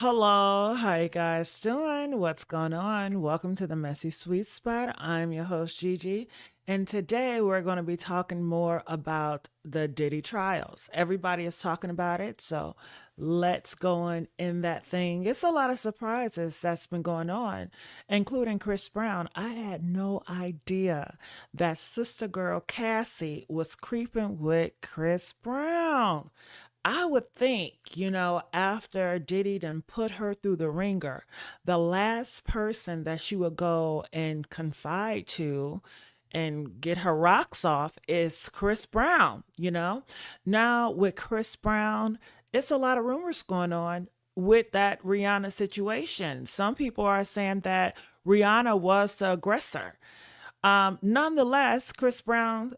Hello, how you guys doing? What's going on? Welcome to the Messy Sweet Spot. I'm your host Gigi, and today we're going to be talking more about the Diddy trials. Everybody is talking about it, so let's go on in that thing. It's a lot of surprises that's been going on, including Chris Brown. I had no idea that sister girl Cassie was creeping with Chris Brown. I would think, after Diddy done put her through the ringer, the last person that she would go and confide to and get her rocks off is Chris Brown. Now with Chris Brown, it's a lot of rumors going on with that Rihanna situation. Some people are saying that Rihanna was the aggressor. Nonetheless, Chris Brown,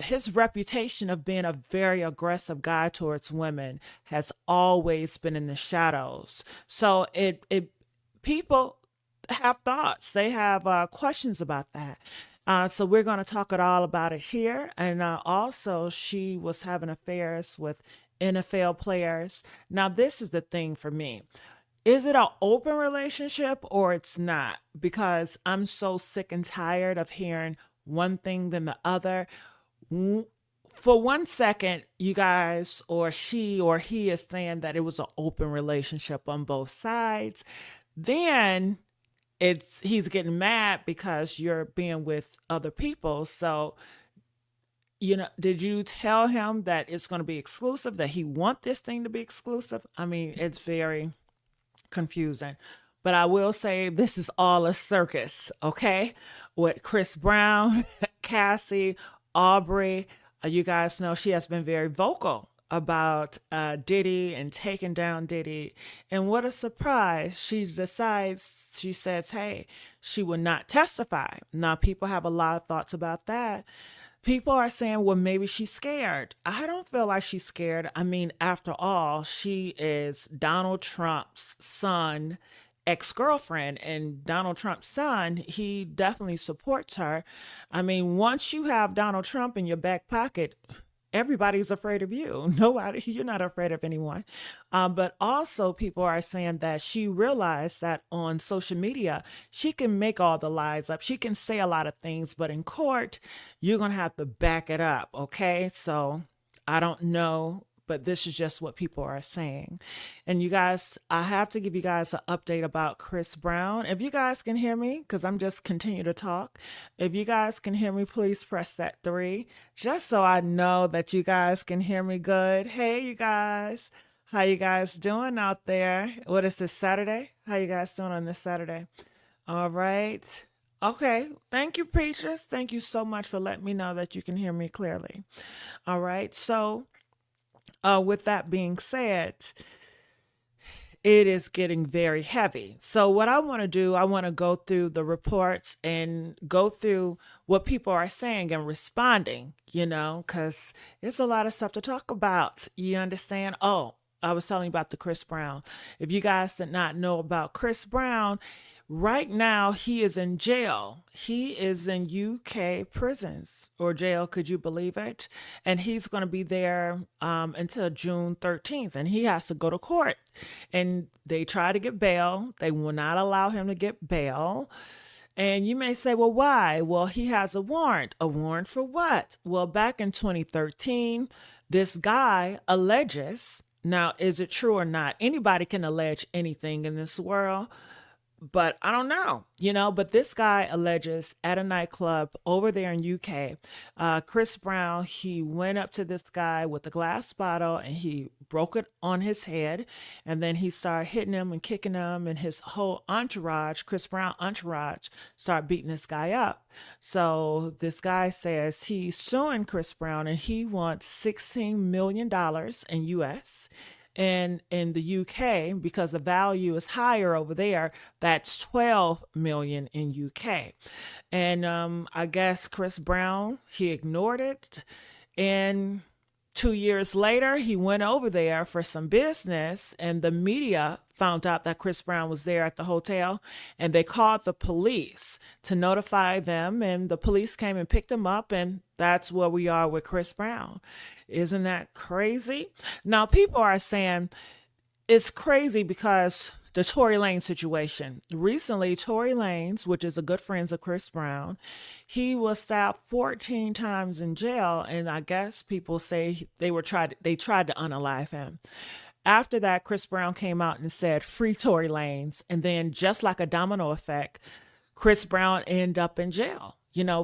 his reputation of being a very aggressive guy towards women has always been in the shadows. So it people have thoughts. They have questions about that. So we're going to talk it all about it here. And also, she was having affairs with NFL players. Now, this is the thing for me. Is it an open relationship or it's not? Because I'm so sick and tired of hearing one thing than the other. For one second, you guys or she or he is saying that it was an open relationship on both sides. Then he's getting mad because you're being with other people. So, did you tell him that it's going to be exclusive, that he want this thing to be exclusive? I mean, it's very confusing. But I will say this is all a circus, okay? With Chris Brown, Cassie, Aubrey, you guys know she has been very vocal about Diddy and taking down Diddy. And what a surprise. She decides, she says, hey, she will not testify. Now, people have a lot of thoughts about that. People are saying, well, maybe she's scared. I don't feel like she's scared. I mean, after all, she is Donald Trump's son, ex-girlfriend, and Donald Trump's son, he definitely supports her. I mean, once you have Donald Trump in your back pocket, everybody's afraid of you. Nobody, you're not afraid of anyone. But also, people are saying that she realized that on social media, she can make all the lies up. She can say a lot of things, but in court, you're going to have to back it up. Okay. So I don't know, but this is just what people are saying. And you guys, I have to give you guys an update about Chris Brown. If you guys can hear me, because I'm just continue to talk. If you guys can hear me, please press that 3, just so I know that you guys can hear me good. Hey, you guys. How you guys doing out there? What is this, Saturday? How you guys doing on this Saturday? All right. Okay. Thank you, Peaches. Thank you so much for letting me know that you can hear me clearly. All right. So, with that being said, it is getting very heavy. So, what I want to do, I want to go through the reports and go through what people are saying and responding, because it's a lot of stuff to talk about. You understand? Oh, I was telling you about the Chris Brown. If you guys did not know about Chris Brown, right now he is in jail. He is in UK prisons or jail. Could you believe it? And he's going to be there until June 13th, and he has to go to court. And they try to get bail. They will not allow him to get bail. And you may say, well, why? Well, he has a warrant. A warrant for what? Well, back in 2013, this guy alleges, now, is it true or not? Anybody can allege anything in this world, but I don't know, but this guy alleges at a nightclub over there in UK, Chris Brown, he went up to this guy with a glass bottle and he broke it on his head. And then he started hitting him and kicking him, and his whole entourage, Chris Brown entourage, started beating this guy up. So this guy says he's suing Chris Brown and he wants $16 million in US. And in the UK, because the value is higher over there, that's 12 million in UK. And I guess Chris Brown, he ignored it. And 2 years later, he went over there for some business, and the media found out that Chris Brown was there at the hotel, and they called the police to notify them, and the police came and picked him up, and that's where we are with Chris Brown. Isn't that crazy? Now, people are saying it's crazy because the Tory Lanez situation. Recently, Tory Lanez, which is a good friend of Chris Brown, he was stabbed 14 times in jail, and I guess people say they tried to unalive him. After that, Chris Brown came out and said, "Free Tory Lanez," and then just like a domino effect, Chris Brown ended up in jail.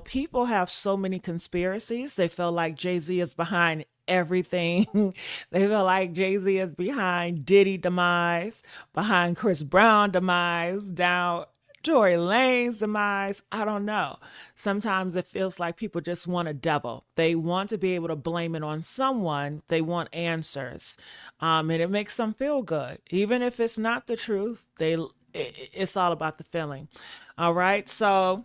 People have so many conspiracies. They feel like Jay-Z is behind everything. They feel like Jay-Z is behind Diddy demise, behind Chris Brown demise, down Tory Lane's demise. I don't know. Sometimes it feels like people just want a devil. They want to be able to blame it on someone. They want answers. And it makes them feel good. Even if it's not the truth, it's all about the feeling. All right. So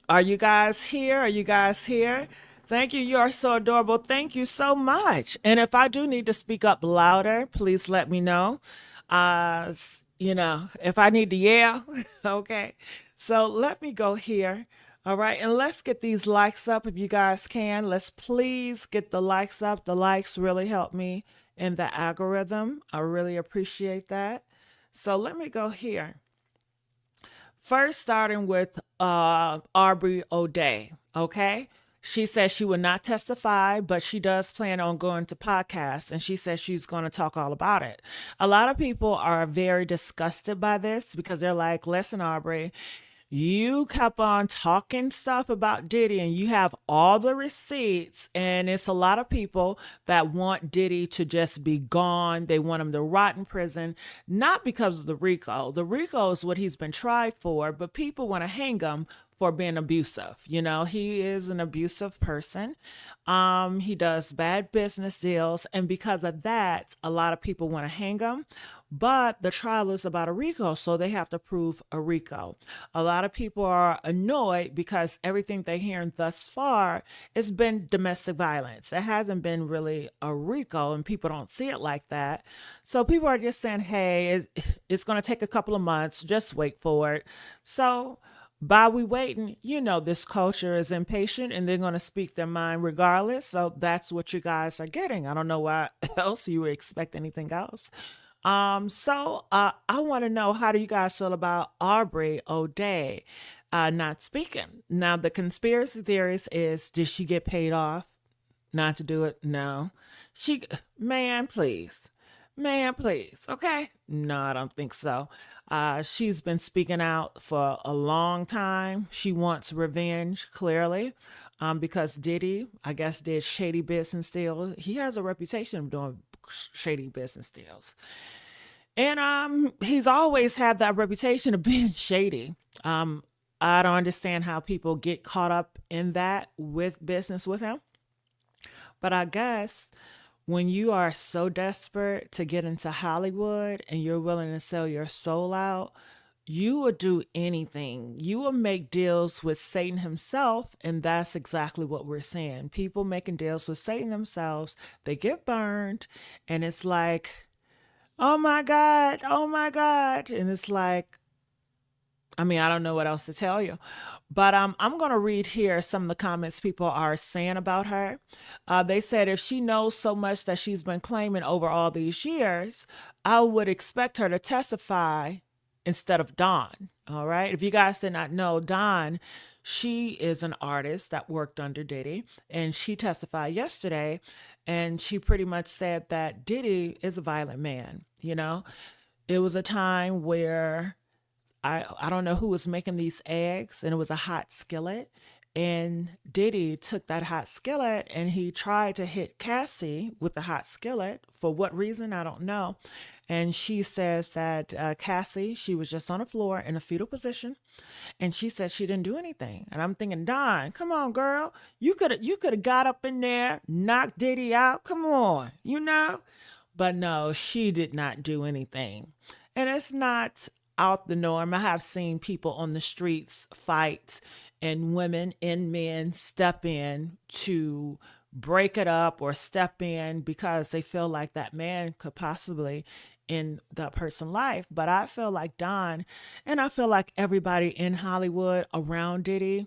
are you guys here? Are you guys here? Thank you. You are so adorable. Thank you so much. And if I do need to speak up louder, please let me know. If I need to yell, okay. So let me go here. All right. And let's get these likes up if you guys can. Let's please get the likes up. The likes really help me in the algorithm. I really appreciate that. So let me go here. First, starting with Aubrey ODay, okay? She says she would not testify, but she does plan on going to podcasts, and she says she's going to talk all about it. A lot of people are very disgusted by this because they're like, listen, Aubrey, you kept on talking stuff about Diddy and you have all the receipts, and it's a lot of people that want Diddy to just be gone. They want him to rot in prison, not because of the RICO. The RICO is what he's been tried for, but people want to hang him for being abusive. He is an abusive person. He does bad business deals, and because of that, a lot of people want to hang him. But the trial is about a RICO, so they have to prove a RICO. A lot of people are annoyed because everything they're hearing thus far has been domestic violence. It hasn't been really a RICO, and people don't see it like that. So people are just saying, hey, it's going to take a couple of months. Just wait for it. So while we waiting, this culture is impatient and they're going to speak their mind regardless. So that's what you guys are getting. I don't know why else you would expect anything else. I want to know, how do you guys feel about Aubrey ODay not speaking? Now, the conspiracy theories is, did she get paid off not to do it? No. Man, please. Man, please. Okay. No, I don't think so. She's been speaking out for a long time. She wants revenge, clearly. Because Diddy, I guess, did shady business deals. He has a reputation of doing shady business deals. And he's always had that reputation of being shady. I don't understand how people get caught up in that with business with him. But I guess when you are so desperate to get into Hollywood and you're willing to sell your soul out, you would do anything. You will make deals with Satan himself, and that's exactly what we're seeing. People making deals with Satan themselves, they get burned, and it's like, oh my God, oh my God. And it's like, I don't know what else to tell you. But I'm going to read here some of the comments people are saying about her. They said, if she knows so much that she's been claiming over all these years, I would expect her to testify instead of Dawn. All right. If you guys did not know, Dawn, she is an artist that worked under Diddy, and she testified yesterday, and she pretty much said that Diddy is a violent man. It was a time where I don't know who was making these eggs, and it was a hot skillet. And Diddy took that hot skillet and he tried to hit Cassie with the hot skillet. For what reason, I don't know. And she says that Cassie, she was just on the floor in a fetal position, and she said she didn't do anything. And I'm thinking, Don, come on, girl, you could have got up in there, knocked Diddy out. Come on, But no, she did not do anything, and it's not out the norm. I have seen people on the streets fight, and women and men step in to break it up or step in because they feel like that man could possibly end that person's life. But I feel like Don, and I feel like everybody in Hollywood around Diddy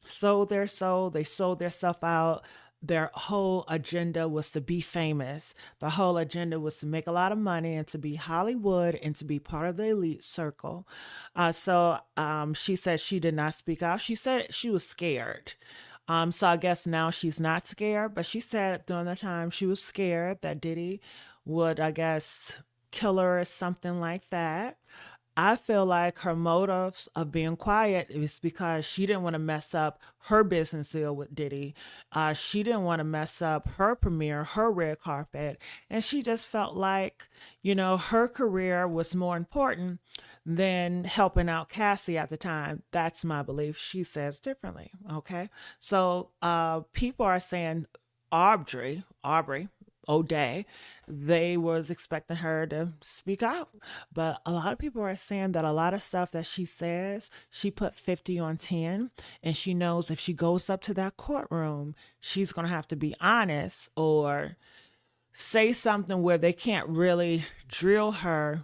sold their soul. They sold their stuff out. their whole agenda was to be famous. The whole agenda was to make a lot of money and to be Hollywood and to be part of the elite circle. She said she did not speak out. She said she was scared. So I guess now she's not scared, but she said during the time she was scared that Diddy would, I guess, kill her or something like that. I feel like her motives of being quiet is because she didn't want to mess up her business deal with Diddy. She didn't want to mess up her premiere, her red carpet. And she just felt like, her career was more important than helping out Cassie at the time. That's my belief. She says differently. Okay. So people are saying Aubrey, ODay, they was expecting her to speak out. But a lot of people are saying that a lot of stuff that she says, she put 50 on 10. And she knows if she goes up to that courtroom, she's going to have to be honest or say something where they can't really drill her,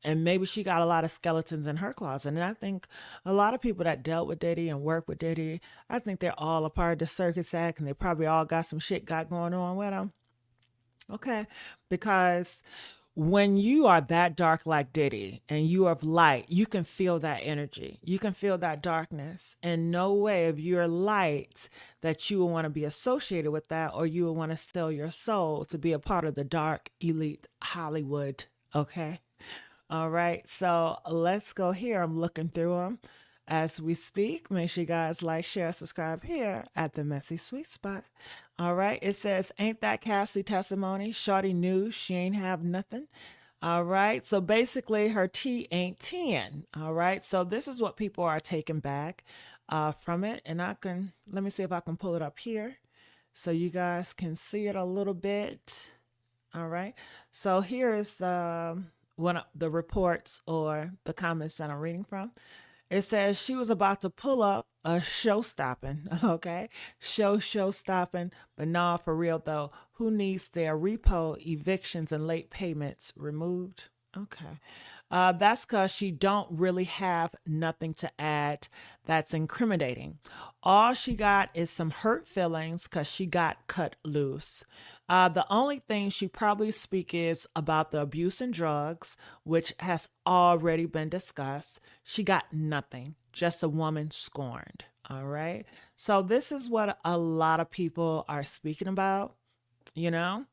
and maybe she got a lot of skeletons in her closet. And I think a lot of people that dealt with Diddy and work with Diddy, I think they're all a part of the circus act, and they probably all got some shit going on with them. Okay, because when you are that dark like Diddy and you are light, you can feel that energy. You can feel that darkness. And no way if you're light that you will want to be associated with that, or you will want to sell your soul to be a part of the dark elite Hollywood. Okay. All right. So let's go here. I'm looking through them as we speak. Make sure you guys like, share, subscribe here at the Messy Sweet Spot. All right. It says, ain't that Cassie testimony? Shorty knew she ain't have nothing. All right. So basically her tea ain't 10. All right. So this is what people are taking back from it. And let me see if I can pull it up here so you guys can see it a little bit. All right. So here is one of the reports or the comments that I'm reading from. It says she was about to pull up a show stopping. Okay. Show stopping. But nah, for real though, who needs their repo, evictions, and late payments removed? Okay. That's because she don't really have nothing to add that's incriminating. All she got is some hurt feelings because she got cut loose. The only thing she probably speak is about the abuse and drugs, which has already been discussed. She got nothing, just a woman scorned. All right. So this is what a lot of people are speaking about, And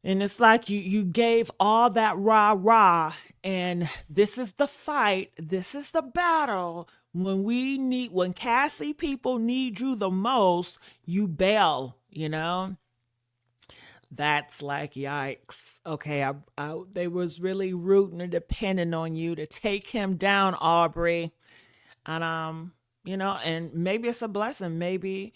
it's like you gave all that rah-rah, and this is the fight. This is the battle. When Cassie people need you the most, you bail, That's like, yikes. Okay, they was really rooting and depending on you to take him down, Aubrey. And, and maybe it's a blessing. Maybe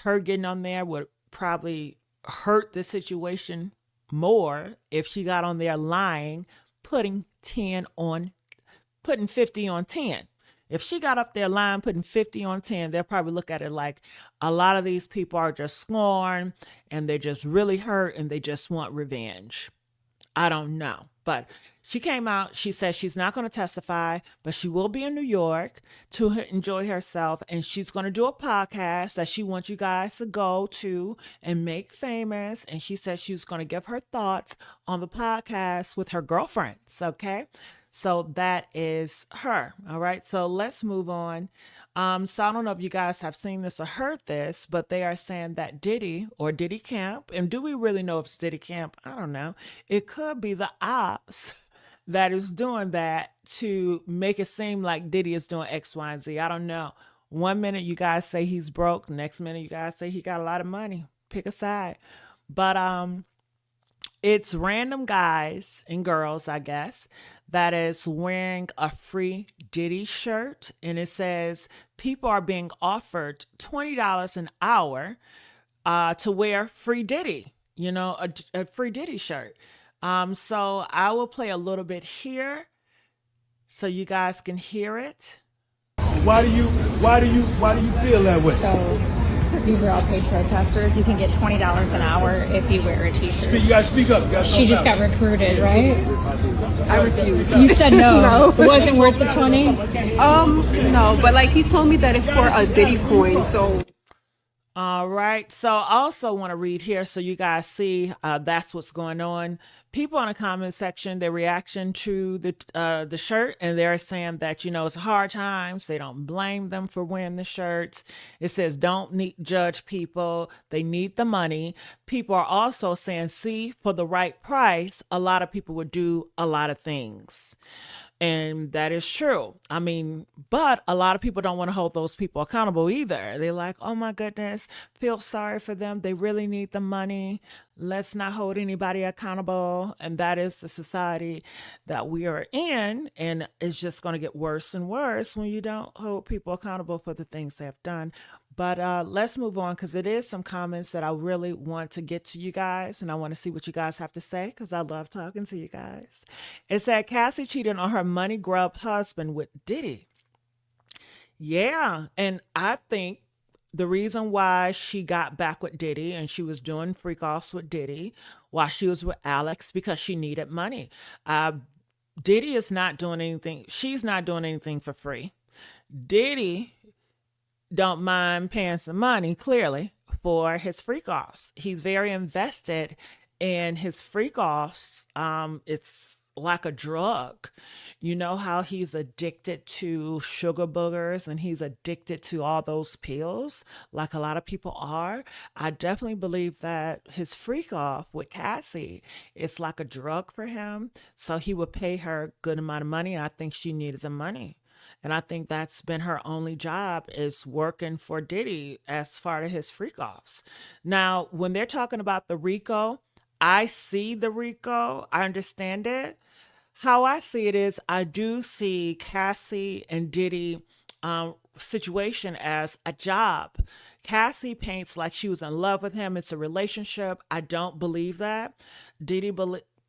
her getting on there would probably hurt the situation more if she got on there lying, putting 50 on 10. If she got up there lying, putting 50 on 10, they'll probably look at it like a lot of these people are just scorned and they're just really hurt and they just want revenge. I don't know. But she came out. She said she's not going to testify, but she will be in New York to enjoy herself. And she's going to do a podcast that she wants you guys to go to and make famous. And she said she's going to give her thoughts on the podcast with her girlfriends. Okay. So that is her. All right. So let's move on. So I don't know if you guys have seen this or heard this, but they are saying that Diddy or Diddy Camp, and do we really know if it's Diddy Camp? I don't know. It could be the ops that is doing that to make it seem like Diddy is doing X, Y, and Z. I don't know. One minute you guys say he's broke. Next minute you guys say he got a lot of money. Pick a side. But it's random guys and girls, I guess, that is wearing a free Diddy shirt. And it says people are being offered $20 an hour to wear free Diddy, a free Diddy shirt. So I will play a little bit here so you guys can hear it. Why do you feel that way? So these are all paid protesters. You can get $20 an hour if you wear a t-shirt. You gotta speak up. She just got recruited, right? I refuse. You said no. No. It wasn't worth the 20? No, but like he told me that it's for a Diddy coin, so. All right. So I also want to read here so you guys see that's what's going on. People in the comment section, their reaction to the shirt, and they're saying that it's hard times. They don't blame them for wearing the shirts. It says judge people. They need the money. People are also saying, see, for the right price, a lot of people would do a lot of things. And that is true. I mean, but a lot of people don't want to hold those people accountable either. They're like, oh my goodness, feel sorry for them. They really need the money. Let's not hold anybody accountable. And that is the society that we are in. And it's just going to get worse and worse when you don't hold people accountable for the things they have done. But let's move on because it is some comments that I really want to get to you guys. And I want to see what you guys have to say because I love talking to you guys. It said Cassie cheated on her money grub husband with Diddy. Yeah. And I think the reason why she got back with Diddy and she was doing freak offs with Diddy while she was with Alex because she needed money. Diddy is not doing anything. She's not doing anything for free. Diddy don't mind paying some money, clearly, for his freak offs. He's very invested in his freak offs. It's like a drug. You know how he's addicted to sugar boogers and he's addicted to all those pills, like a lot of people are. I definitely believe that his freak off with Cassie is like a drug for him. So he would pay her a good amount of money. And I think she needed the money. And I think that's been her only job is working for Diddy as far as his freak offs. Now, when they're talking about the Rico, I see the Rico. I understand it. How I see it is I do see Cassie and Diddy situation as a job. Cassie paints like she was in love with him. It's a relationship. I don't believe that. Diddy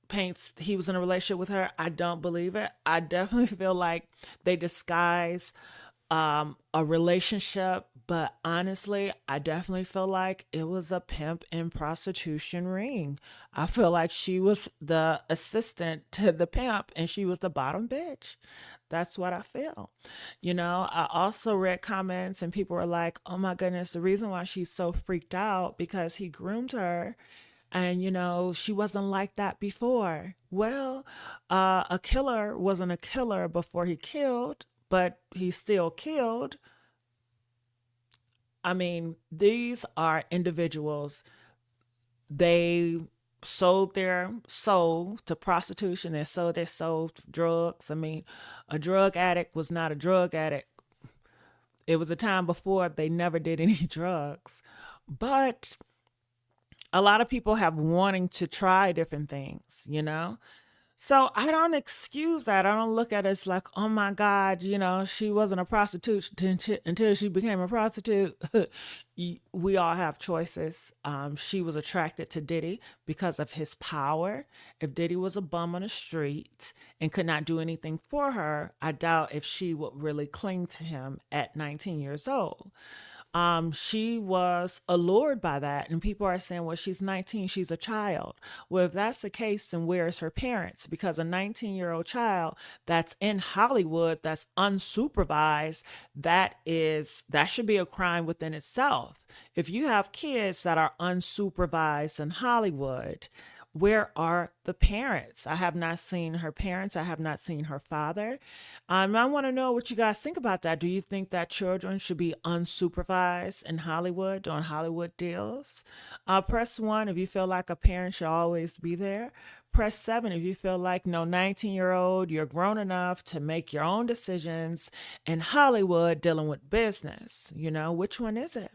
paints he was in a relationship with her. I don't believe it. I definitely feel like they disguise a relationship, but honestly, I definitely feel like it was a pimp and prostitution ring. I feel like she was the assistant to the pimp and she was the bottom bitch. That's what I feel. I also read comments and people were like, oh my goodness, the reason why she's so freaked out because he groomed her. And, she wasn't like that before. Well, a killer wasn't a killer before he killed, but he still killed. I mean, these are individuals. They sold their soul to prostitution. They sold their soul to drugs. I mean, a drug addict was not a drug addict. It was a time before they never did any drugs. But a lot of people have wanting to try different things, So I don't excuse that. I don't look at it as like, oh my God, she wasn't a prostitute until she became a prostitute. We all have choices. She was attracted to Diddy because of his power. If Diddy was a bum on the street and could not do anything for her, I doubt if she would really cling to him at 19 years old. She was allured by that, and people are saying, well, she's 19, she's a child. Well, if that's the case, then where's her parents? Because a 19-year-old child that's in Hollywood, that's unsupervised, that should be a crime within itself. If you have kids that are unsupervised in Hollywood, where are the parents? I have not seen her parents. I have not seen her father. I want to know what you guys think about that. Do you think that children should be unsupervised in Hollywood doing Hollywood deals? Press 1 if you feel like a parent should always be there. Press 7 if you feel like, no, 19-year-old, you're grown enough to make your own decisions in Hollywood dealing with business. Which one is it?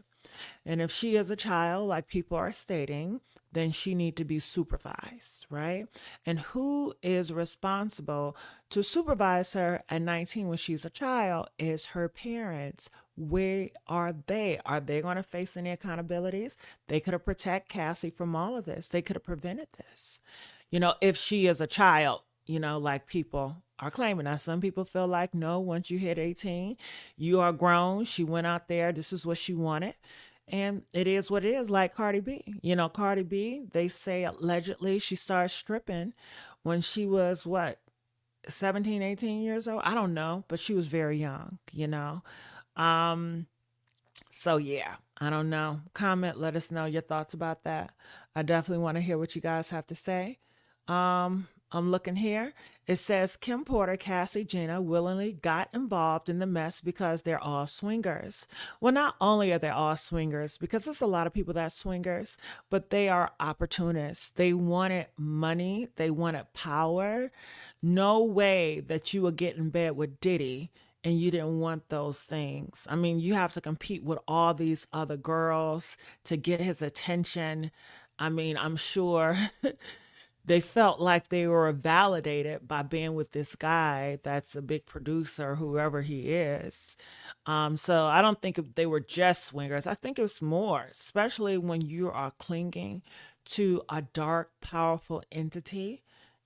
And if she is a child, like people are stating, then she need to be supervised, right? And who is responsible to supervise her at 19 when she's a child is her parents. Where are they? Are they going to face any accountabilities? They could have protected Cassie from all of this. They could have prevented this. If she is a child, like people are claiming. Now, some people feel like, no, once you hit 18, you are grown. She went out there. This is what she wanted. And it is what it is, like Cardi B. Cardi B, they say allegedly she started stripping when she was, 17, 18 years old? I don't know, but she was very young, So, yeah, I don't know. Comment, let us know your thoughts about that. I definitely want to hear what you guys have to say. I'm looking here. It says Kim Porter, Cassie, Gina willingly got involved in the mess because they're all swingers. Well, not only are they all swingers, because there's a lot of people that swingers, but they are opportunists. They wanted money. They wanted power. No way that you would get in bed with Diddy and you didn't want those things. I mean, you have to compete with all these other girls to get his attention. I mean, I'm sure they felt like they were validated by being with this guy that's a big producer, whoever he is. So I don't think they were just swingers. I think it was more, especially when you are clinging to a dark, powerful entity.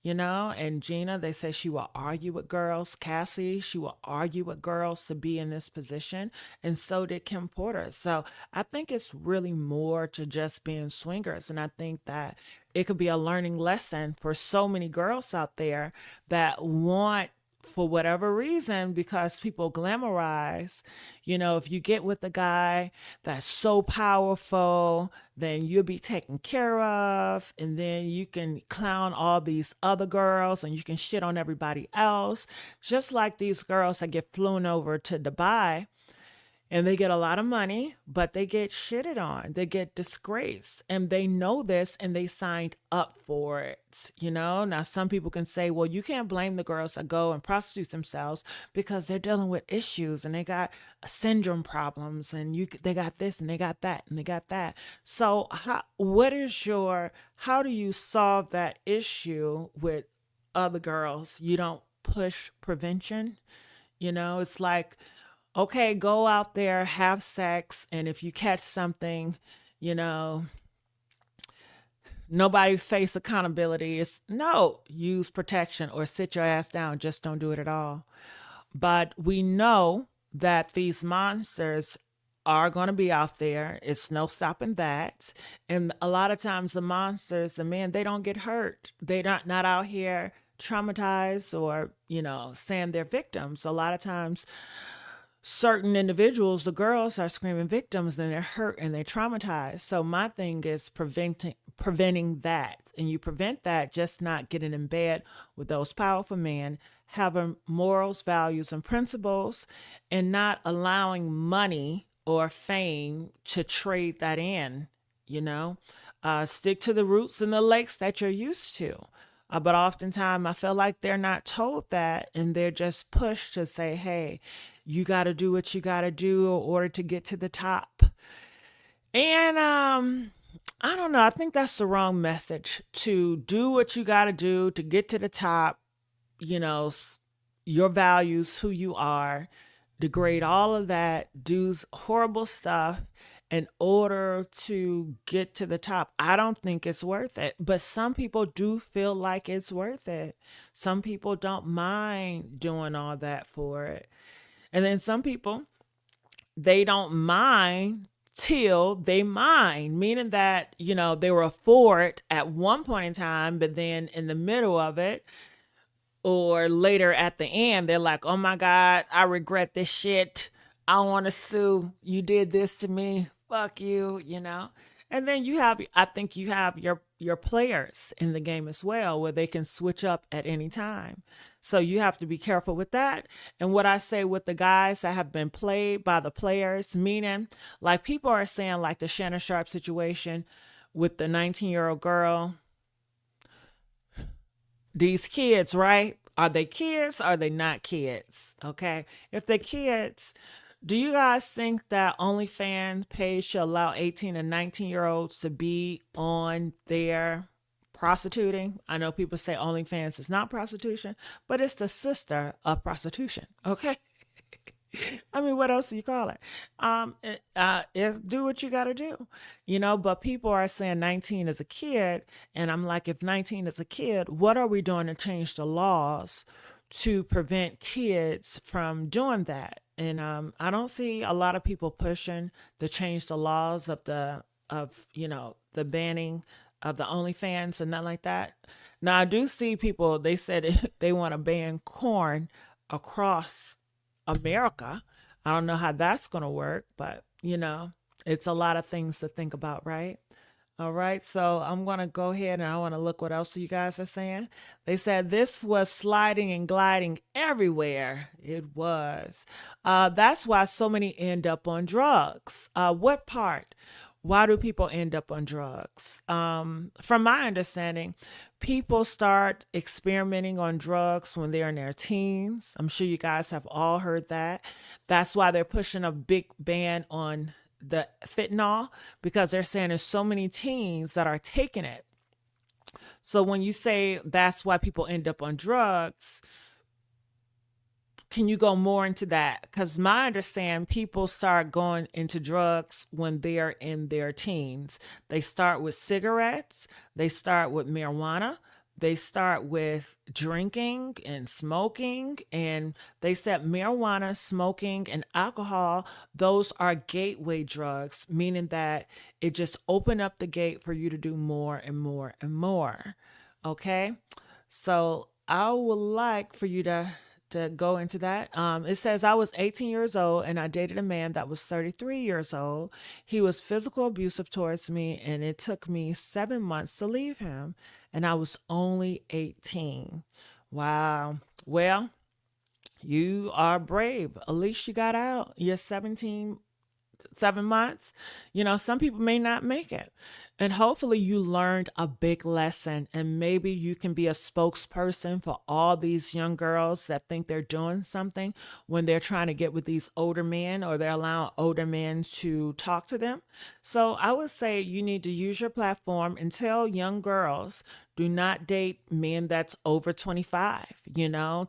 And Gina, they say she will argue with girls. Cassie, she will argue with girls to be in this position. And so did Kim Porter. So I think it's really more to just being swingers. And I think that it could be a learning lesson for so many girls out there that want, for whatever reason, because people glamorize, if you get with a guy that's so powerful, then you'll be taken care of. And then you can clown all these other girls and you can shit on everybody else. Just like these girls that get flown over to Dubai. And they get a lot of money, but they get shitted on. They get disgraced. And they know this and they signed up for it. Now some people can say, well, you can't blame the girls that go and prostitute themselves because they're dealing with issues and they got syndrome problems and they got this and they got that and they got that. So how do you solve that issue with other girls? You don't push prevention. It's like, okay, go out there, have sex, and if you catch something, nobody face accountability. It's no, use protection or sit your ass down. Just don't do it at all. But we know that these monsters are going to be out there. It's no stopping that. And a lot of times the monsters, the men, they don't get hurt. They're not out here traumatized or, saying they're victims. A lot of times certain individuals, the girls are screaming victims and they're hurt and they're traumatized. So my thing is preventing that. And you prevent that just not getting in bed with those powerful men, having morals, values, and principles, and not allowing money or fame to trade that in, stick to the roots and the lakes that you're used to. But oftentimes I feel like they're not told that and they're just pushed to say, hey, you got to do what you got to do in order to get to the top. And I don't know. I think that's the wrong message, to do what you got to do to get to the top, your values, who you are, degrade all of that, do horrible stuff in order to get to the top. I don't think it's worth it, but some people do feel like it's worth it. Some people don't mind doing all that for it. And then some people, they don't mind till they mind, meaning that, they were for it at one point in time, but then in the middle of it, or later at the end, they're like, oh my God, I regret this shit. I want to sue. You did this to me. Fuck you, And then I think you have your players in the game as well, where they can switch up at any time. So you have to be careful with that. And what I say with the guys that have been played by the players, meaning like people are saying like the Shannon Sharp situation with the 19-year-old girl. These kids, right? Are they kids? Or are they not kids? Okay. If they're kids, do you guys think that OnlyFans page should allow 18 and 19-year-olds to be on there prostituting? I know people say OnlyFans is not prostitution, but it's the sister of prostitution. Okay. I mean, what else do you call it? It's do what you got to do, but people are saying 19 is a kid. And I'm like, if 19 is a kid, what are we doing to change the laws to prevent kids from doing that? And I don't see a lot of people pushing to change the laws of the banning of the OnlyFans and nothing like that. Now I do see people, they said they want to ban corn across America. I don't know how that's going to work, but It's a lot of things to think about, right? All right, so I'm going to go ahead and I want to look what else you guys are saying. They said this was sliding and gliding everywhere. It was. That's why so many end up on drugs. What part? Why do people end up on drugs? From my understanding, people start experimenting on drugs when they're in their teens. I'm sure you guys have all heard that. That's why they're pushing a big ban on the fentanyl because they're saying there's so many teens that are taking it. So when you say that's why people end up on drugs, can you go more into that? Because my understanding, people start going into drugs when they're in their teens. They start with cigarettes, they start with marijuana, they start with drinking and smoking, and they said marijuana, smoking, and alcohol, those are gateway drugs, meaning that it just opened up the gate for you to do more and more and more. Okay? So I would like for you to go into that. It says, I was 18 years old and I dated a man that was 33 years old. He was physical abusive towards me, and it took me 7 months to leave him. And I was only 18. Wow. Well, you are brave. At least you got out. You're 17, 7 months. Some people may not make it. And hopefully you learned a big lesson, and maybe you can be a spokesperson for all these young girls that think they're doing something when they're trying to get with these older men, or they're allowing older men to talk to them. So I would say you need to use your platform and tell young girls, do not date men that's over 25.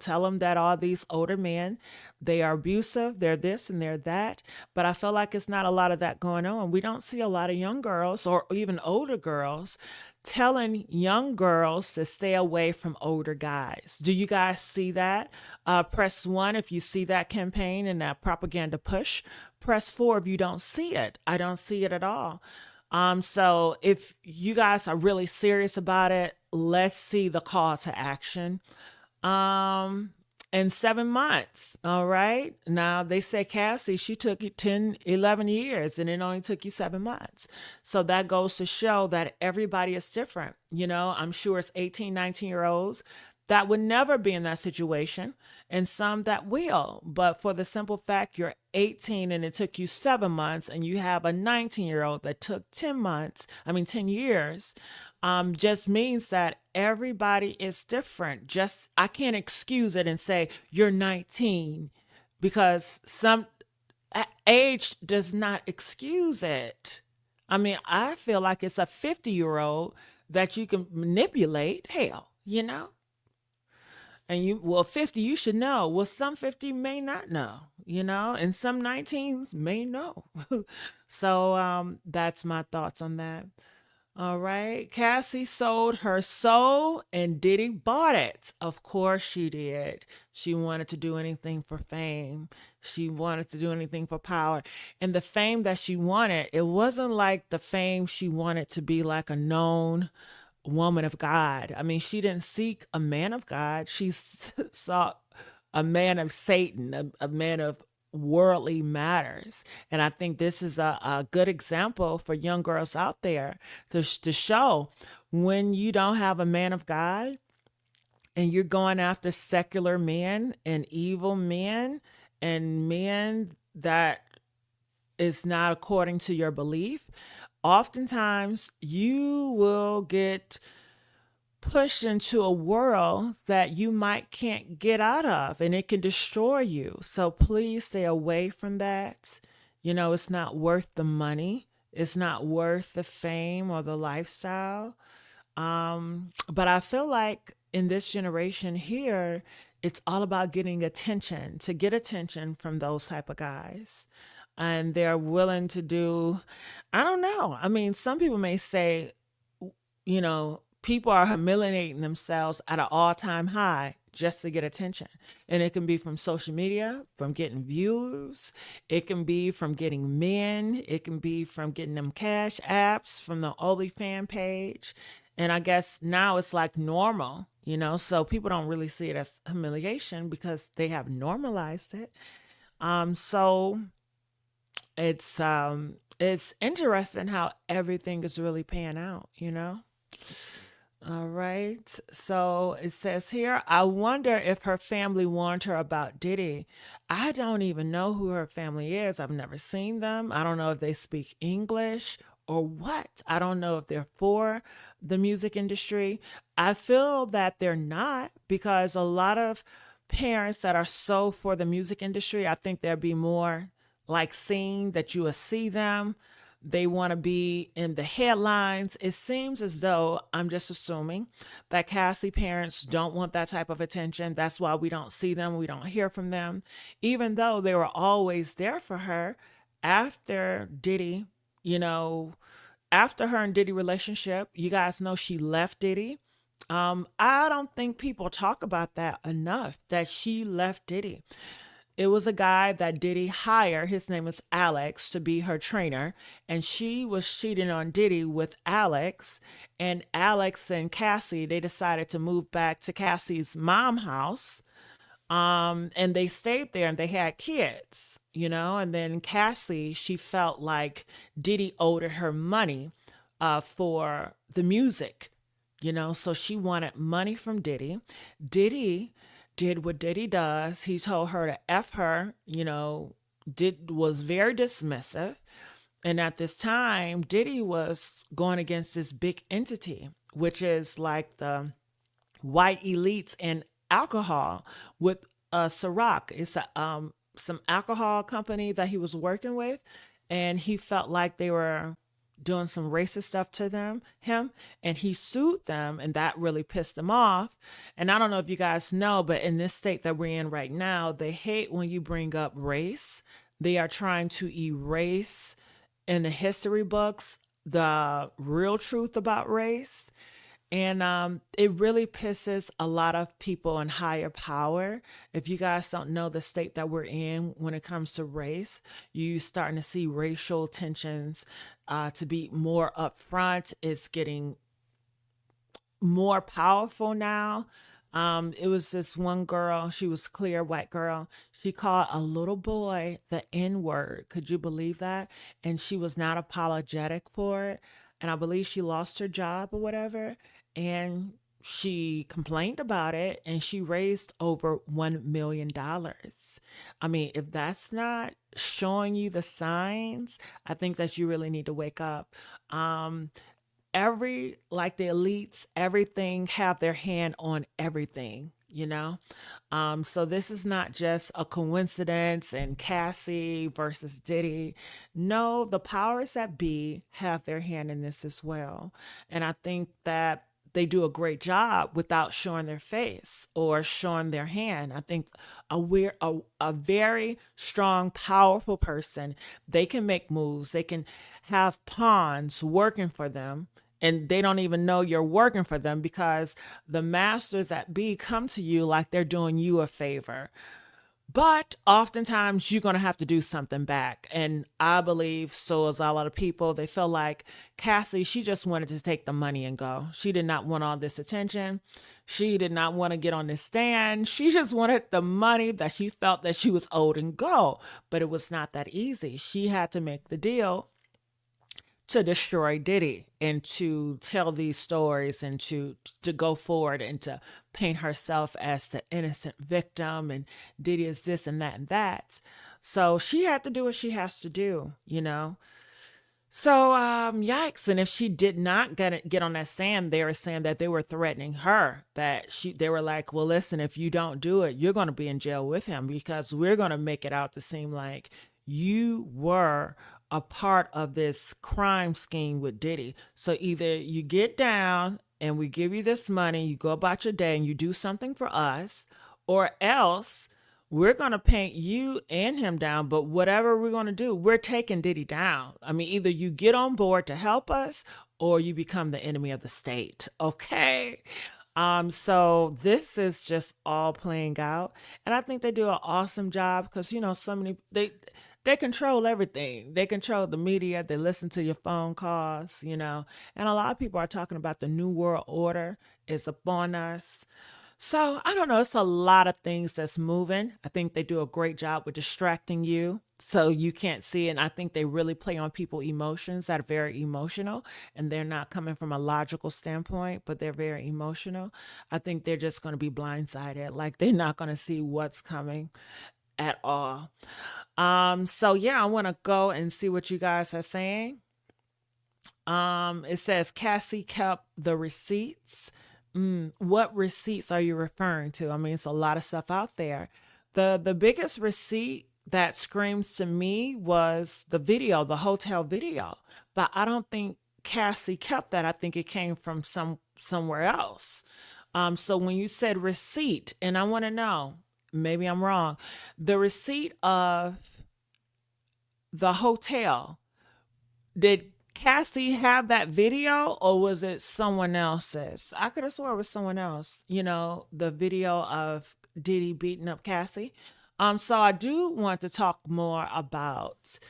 Tell them that all these older men, they are abusive, they're this and they're that. But I feel like it's not a lot of that going on. We don't see a lot of young girls or even older girls telling young girls to stay away from older guys. Do you guys see that? Press 1 if you see that campaign and that propaganda push. Press 4 if you don't see it. I don't see it at all. So if you guys are really serious about it, let's see the call to action. In 7 months. All right. Now they say Cassie, she took you 10, 11 years and it only took you 7 months. So that goes to show that everybody is different. I'm sure it's 18, 19-year-olds that would never be in that situation, and some that will. But for the simple fact you're 18 and it took you 7 months, and you have a 19-year-old that took 10 years, just means that everybody is different. I can't excuse it and say you're 19, because some age does not excuse it. I feel like it's a 50-year-old that you can manipulate. Hell. And 50, you should know. Well, some 50 may not know, and some 19s may know. So that's my thoughts on that. All right. Cassie sold her soul and Diddy bought it. Of course she did. She wanted to do anything for fame. She wanted to do anything for power. And the fame that she wanted, it wasn't like the fame she wanted to be like a known woman of God. She didn't seek a man of God. She sought a man of Satan, a man of worldly matters. And I think this is a good example for young girls out there to show, when you don't have a man of God and you're going after secular men and evil men and men that is not according to your belief, oftentimes you will get pushed into a world that you can't get out of, and it can destroy you. So please stay away from that. It's not worth the money. It's not worth the fame or the lifestyle. But I feel like in this generation here, it's all about getting attention, to get attention from those type of guys. And they're willing to do, I don't know. Some people may say, people are humiliating themselves at an all-time high just to get attention. And it can be from social media, from getting views. It can be from getting men. It can be from getting them cash apps from the OnlyFans page. And I guess now it's like normal, so people don't really see it as humiliation because they have normalized it. So it's it's interesting how everything is really panning out, you know? All right. So it says here, I wonder if her family warned her about Diddy. I don't even know who her family is. I've never seen them. I don't know if they speak English or what. I don't know if they're for the music industry. I feel that they're not, because a lot of parents that are so for the music industry, I think there'd be more like seeing that you will see them. They want to be in the headlines. It seems as though, I'm just assuming, that Cassie parents don't want that type of attention. That's why we don't see them, we don't hear from them, even though they were always there for her after Diddy, you know, after her and Diddy relationship. You guys know she left Diddy. I don't think people talk about that enough, that she left Diddy. It was a guy that Diddy hired. His name is Alex, to be her trainer. And she was cheating on Diddy with Alex. And Alex and Cassie, they decided to move back to Cassie's mom house. And they stayed there and they had kids, you know. And then Cassie, she felt like Diddy owed her money for the music, you know. So she wanted money from Diddy. Diddy did what Diddy does. He told her to F her, you know, was very dismissive. And at this time, Diddy was going against this big entity, which is like the white elites in alcohol with Ciroc. It's some alcohol company that he was working with. And he felt like they were doing some racist stuff to him, and he sued them, and that really pissed them off. And I don't know if you guys know, but in this state that we're in right now, they hate when you bring up race. They are trying to erase in the history books the real truth about race. And it really pisses a lot of people in higher power. If you guys don't know the state that we're in when it comes to race, you starting to see racial tensions to be more upfront. It's getting more powerful now. It was this one girl, she was clear white girl. She called a little boy the N word. Could you believe that? And she was not apologetic for it. And I believe she lost her job or whatever. And she complained about it, and she raised over $1 million. I mean, if that's not showing you the signs, I think that you really need to wake up. Like the elites, everything have their hand on everything, you know? So this is not just a coincidence and Cassie versus Diddy. No, the powers that be have their hand in this as well. And I think that they do a great job without showing their face or showing their hand. I think a very strong, powerful person, they can make moves. They can have pawns working for them, and they don't even know you're working for them, because the masters that be come to you like they're doing you a favor. But oftentimes you're going to have to do something back. And I believe so as a lot of people, they feel like Cassie, she just wanted to take the money and go. She did not want all this attention. She did not want to get on this stand. She just wanted the money that she felt that she was owed and go. But it was not that easy. She had to make the deal to destroy Diddy and to tell these stories and to go forward and to paint herself as the innocent victim, and Diddy is this and that and that. So she had to do what she has to do, you know. So yikes. And if she did not get on that stand, they were saying that they were threatening her, that they were like, well, listen, if you don't do it, you're going to be in jail with him, because we're going to make it out to seem like you were a part of this crime scheme with Diddy. So either you get down and we give you this money, you go about your day and you do something for us, or else we're going to paint you and him down. But whatever we're going to do, we're taking Diddy down. I mean, either you get on board to help us or you become the enemy of the state. Okay. So this is just all playing out. And I think they do an awesome job, because, you know, they control everything. They control the media. They listen to your phone calls, you know. And a lot of people are talking about the New World Order is upon us. So I don't know. It's a lot of things that's moving. I think they do a great job with distracting you so you can't see it. And I think they really play on people' emotions that are very emotional and they're not coming from a logical standpoint, but they're very emotional. I think they're just going to be blindsided. Like they're not going to see what's coming at all. So yeah, I want to go and see what you guys are saying. It says Cassie kept the receipts. What receipts are you referring to? I mean, it's a lot of stuff out there. The biggest receipt that screams to me was the video, the hotel video. But I don't think Cassie kept that. I think it came from somewhere else. So when you said receipt, and I want to know, maybe I'm wrong, the receipt of the hotel, did Cassie have that video or was it someone else's? I could have swore it was someone else, the video of Diddy beating up Cassie. So I do want to talk more about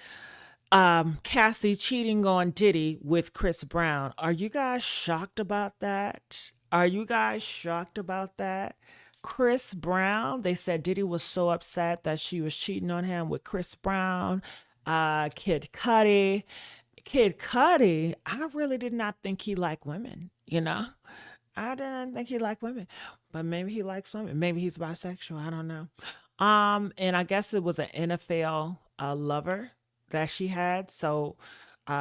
Cassie cheating on Diddy with Chris Brown. Are you guys shocked about that? Are you guys shocked about that? Chris Brown, they said Diddy was so upset that she was cheating on him with Chris Brown, Kid Cudi. Kid Cudi, I really did not think he liked women, I didn't think he liked women, but maybe he likes women. Maybe he's bisexual. I don't know. And I guess it was an NFL lover that she had. So, she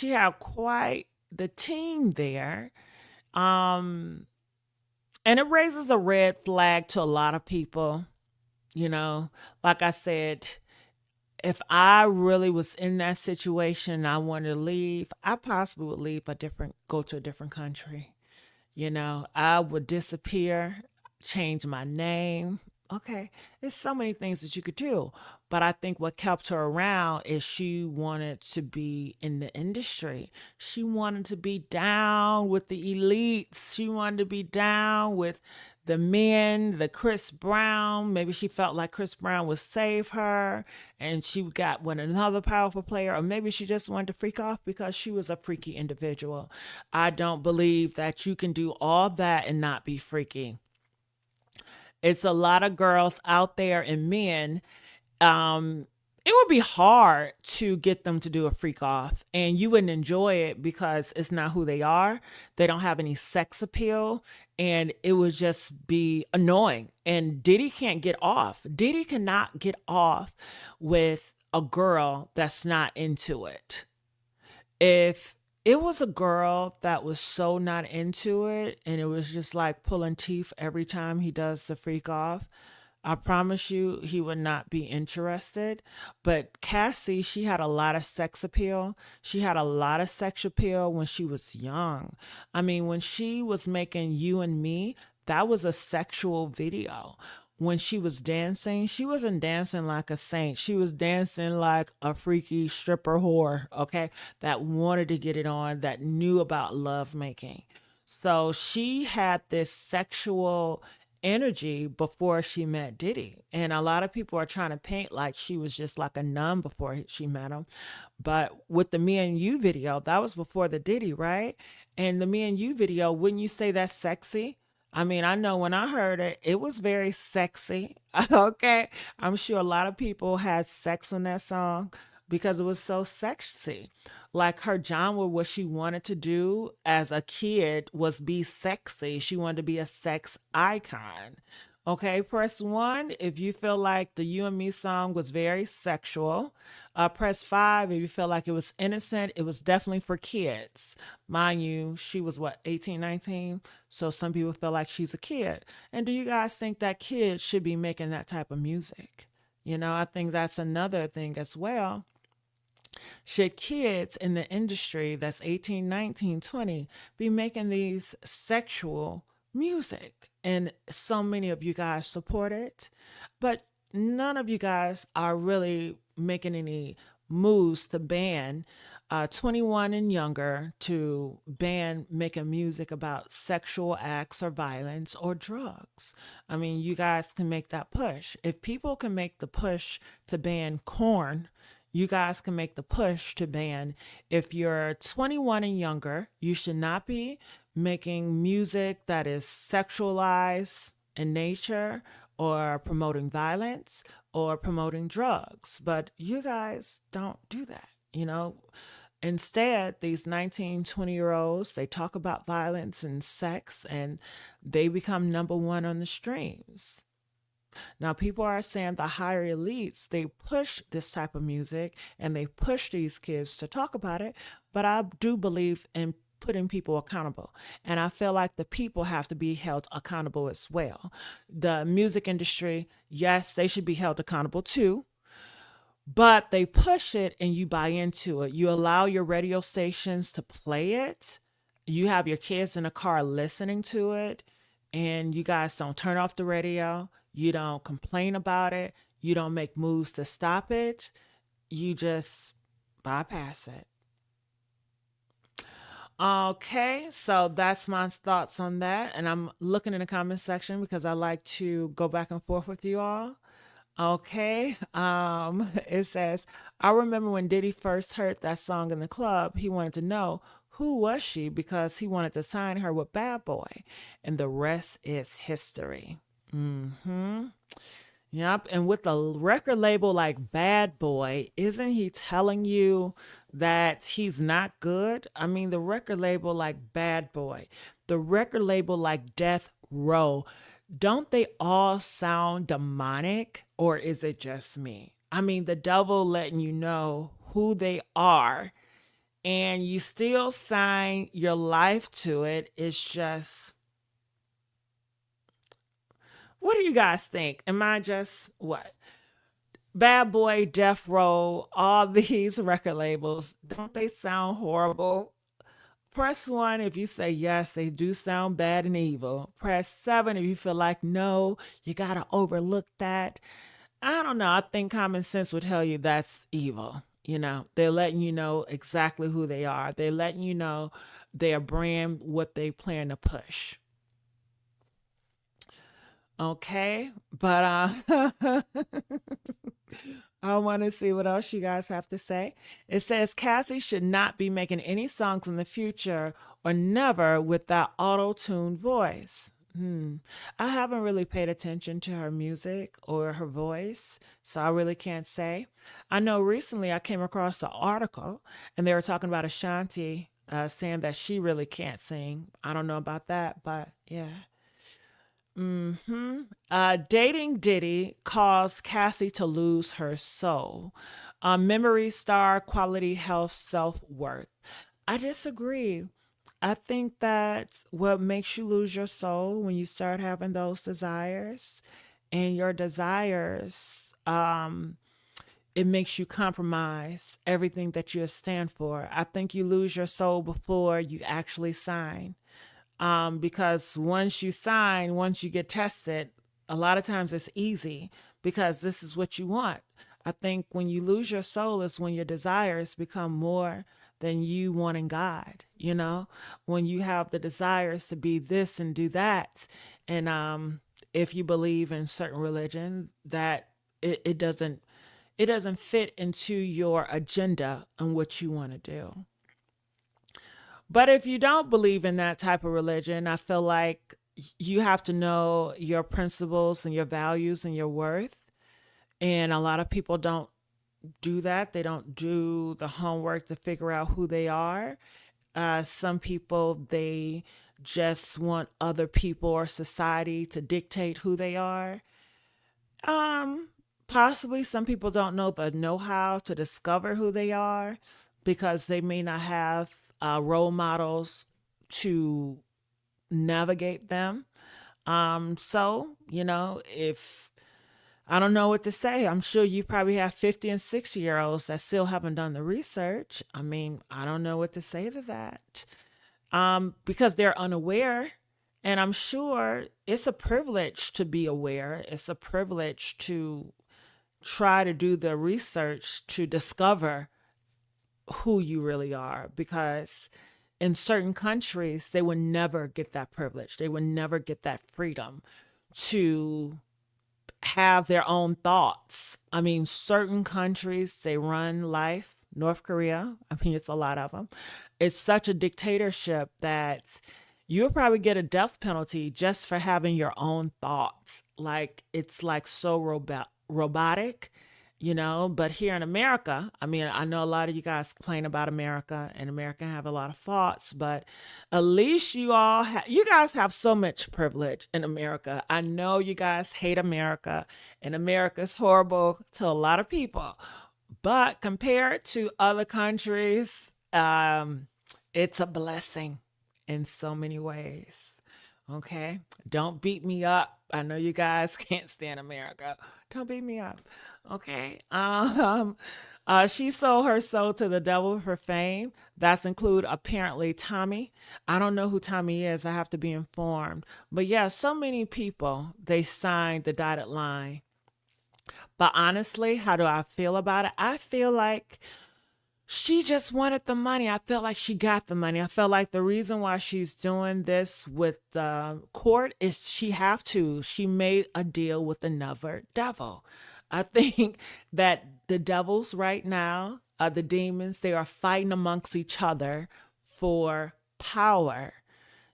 had quite the team there. And it raises a red flag to a lot of people, like I said, if I really was in that situation, I wanted to leave, I possibly would go to a different country. I would disappear, change my name. Okay, there's so many things that you could do. But I think what kept her around is she wanted to be in the industry. She wanted to be down with the elites. She wanted to be down with the men, the Chris Brown. Maybe she felt like Chris Brown would save her and she got with another powerful player. Or maybe she just wanted to freak off because she was a freaky individual. I don't believe that you can do all that and not be freaky. It's a lot of girls out there and men. It would be hard to get them to do a freak off and you wouldn't enjoy it because it's not who they are. They don't have any sex appeal and it would just be annoying. And Diddy can't get off. Diddy cannot get off with a girl that's not into it. If it was a girl that was so not into it and it was just like pulling teeth every time he does the freak off, I promise you he would not be interested. But Cassie, she had a lot of sex appeal. She had a lot of sex appeal when she was young. I mean, when she was making You and Me, that was a sexual video. When she was dancing, she wasn't dancing like a saint. She was dancing like a freaky stripper whore, okay, that wanted to get it on, that knew about love making. So she had this sexual energy before she met Diddy. And a lot of people are trying to paint like she was just like a nun before she met him. But with the Me and You video, that was before the Diddy, right? And the Me and You video, wouldn't you say that's sexy? I mean, I know when I heard it, it was very sexy. Okay. I'm sure a lot of people had sex on that song because it was so sexy. Like her genre, what she wanted to do as a kid was be sexy. She wanted to be a sex icon. Okay, press 1 if you feel like the You and Me song was very sexual. Press 5 if you feel like it was innocent. It was definitely for kids. Mind you, she was what, 18, 19? So some people feel like she's a kid. And do you guys think that kids should be making that type of music? I think that's another thing as well. Should kids in the industry that's 18, 19, 20 be making these sexual music? And so many of you guys support it, but none of you guys are really making any moves to ban 21 and younger, to ban making music about sexual acts or violence or drugs. I mean, you guys can make that push. If people can make the push to ban corn, you guys can make the push to ban, if you're 21 and younger, you should not be making music that is sexualized in nature or promoting violence or promoting drugs. But you guys don't do that, you know? Instead, these 19, 20-year-olds, they talk about violence and sex and they become number one on the streams. Now, people are saying the higher elites, they push this type of music and they push these kids to talk about it. But I do believe in putting people accountable. And I feel like the people have to be held accountable as well. The music industry, yes, they should be held accountable too. But they push it and you buy into it. You allow your radio stations to play it. You have your kids in the car listening to it. And you guys don't turn off the radio. You don't complain about it. You don't make moves to stop it. You just bypass it. Okay, so that's my thoughts on that. And I'm looking in the comment section because I like to go back and forth with you all. Okay, it says, I remember when Diddy first heard that song in the club, he wanted to know who was she because he wanted to sign her with Bad Boy. And the rest is history. Yep. And with a record label like Bad Boy, isn't he telling you that he's not good? I mean, the record label like Bad Boy, the record label like Death Row, don't they all sound demonic, or is it just me? I mean, the devil letting you know who they are and you still sign your life to it. It's just, what do you guys think? Am I just what? Bad Boy, Death Row, all these record labels, don't they sound horrible? Press 1 if you say yes, they do sound bad and evil. Press 7 if you feel like no, you got to overlook that. I don't know. I think common sense would tell you that's evil. You know, they're letting you know exactly who they are. They're letting you know their brand, what they plan to push. Okay, but I want to see what else you guys have to say. It says Cassie should not be making any songs in the future or never with that auto-tuned voice. I haven't really paid attention to her music or her voice, so I really can't say. I know recently I came across an article and they were talking about Ashanti saying that she really can't sing. I don't know about that, but yeah. Dating Diddy caused Cassie to lose her soul. Memory, star, quality, health, self-worth. I disagree. I think that what makes you lose your soul when you start having those desires and your desires, it makes you compromise everything that you stand for. I think you lose your soul before you actually sign. Because once you sign, once you get tested, a lot of times it's easy because this is what you want. I think when you lose your soul is when your desires become more than you wanting God, you know, when you have the desires to be this and do that. And if you believe in certain religion, that it doesn't fit into your agenda and what you want to do. But if you don't believe in that type of religion, I feel like you have to know your principles and your values and your worth. And a lot of people don't do that. They don't do the homework to figure out who they are. Some people, they just want other people or society to dictate who they are. Possibly some people don't know the know-how to discover who they are because they may not have role models to navigate them. So, you know, if I don't know what to say, I'm sure you probably have 50 and 60-year-olds that still haven't done the research. I mean, I don't know what to say to that because they're unaware. And I'm sure it's a privilege to be aware. It's a privilege to try to do the research to discover who you really are, because in certain countries, they would never get that privilege. They would never get that freedom to have their own thoughts. I mean, certain countries, they run life. North Korea, I mean, it's a lot of them. It's such a dictatorship that you'll probably get a death penalty just for having your own thoughts. Like it's like so robotic, you know. But here in America, I mean, I know a lot of you guys complain about America, and America have a lot of faults, but at least you guys have so much privilege in America. I know you guys hate America, and America's horrible to a lot of people, but compared to other countries, it's a blessing in so many ways. Okay. Don't beat me up. I know you guys can't stand America. Don't beat me up. Okay. She sold her soul to the devil for fame. That's include apparently Tommy. I don't know who Tommy is. I have to be informed. But yeah, so many people they signed the dotted line. But honestly, how do I feel about it? I feel like she just wanted the money. I felt like she got the money. I felt like the reason why she's doing this with the court is she made a deal with another devil. I think that the devils right now, the demons, they are fighting amongst each other for power.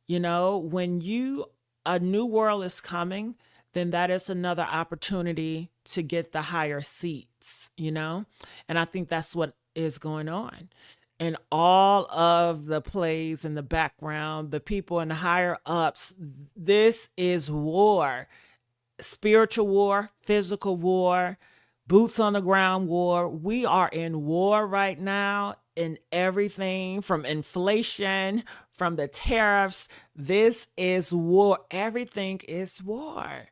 You know, when a new world is coming, then that is another opportunity to get the higher seats, you know? And I think that's what is going on. And all of the plays in the background, the people in the higher ups, this is war. Spiritual war, physical war, boots on the ground war. We are in war right now in everything from inflation, from the tariffs. This is war. Everything is war,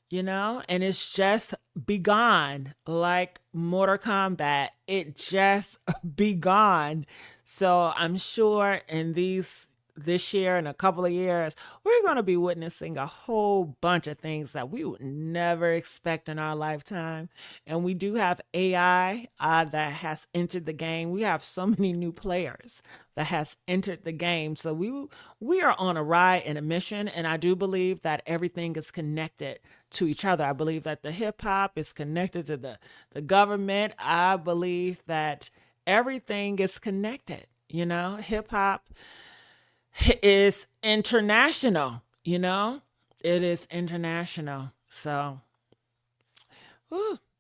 you know, and it's just begun like Mortal Kombat. It just begun. So I'm sure in this year and a couple of years, we're going to be witnessing a whole bunch of things that we would never expect in our lifetime. And we do have AI that has entered the game. We have so many new players that has entered the game. So we are on a ride and a mission. And I do believe that everything is connected to each other. I believe that the hip hop is connected to the government. I believe that everything is connected. You know, hip hop is international, you know, it is international. So,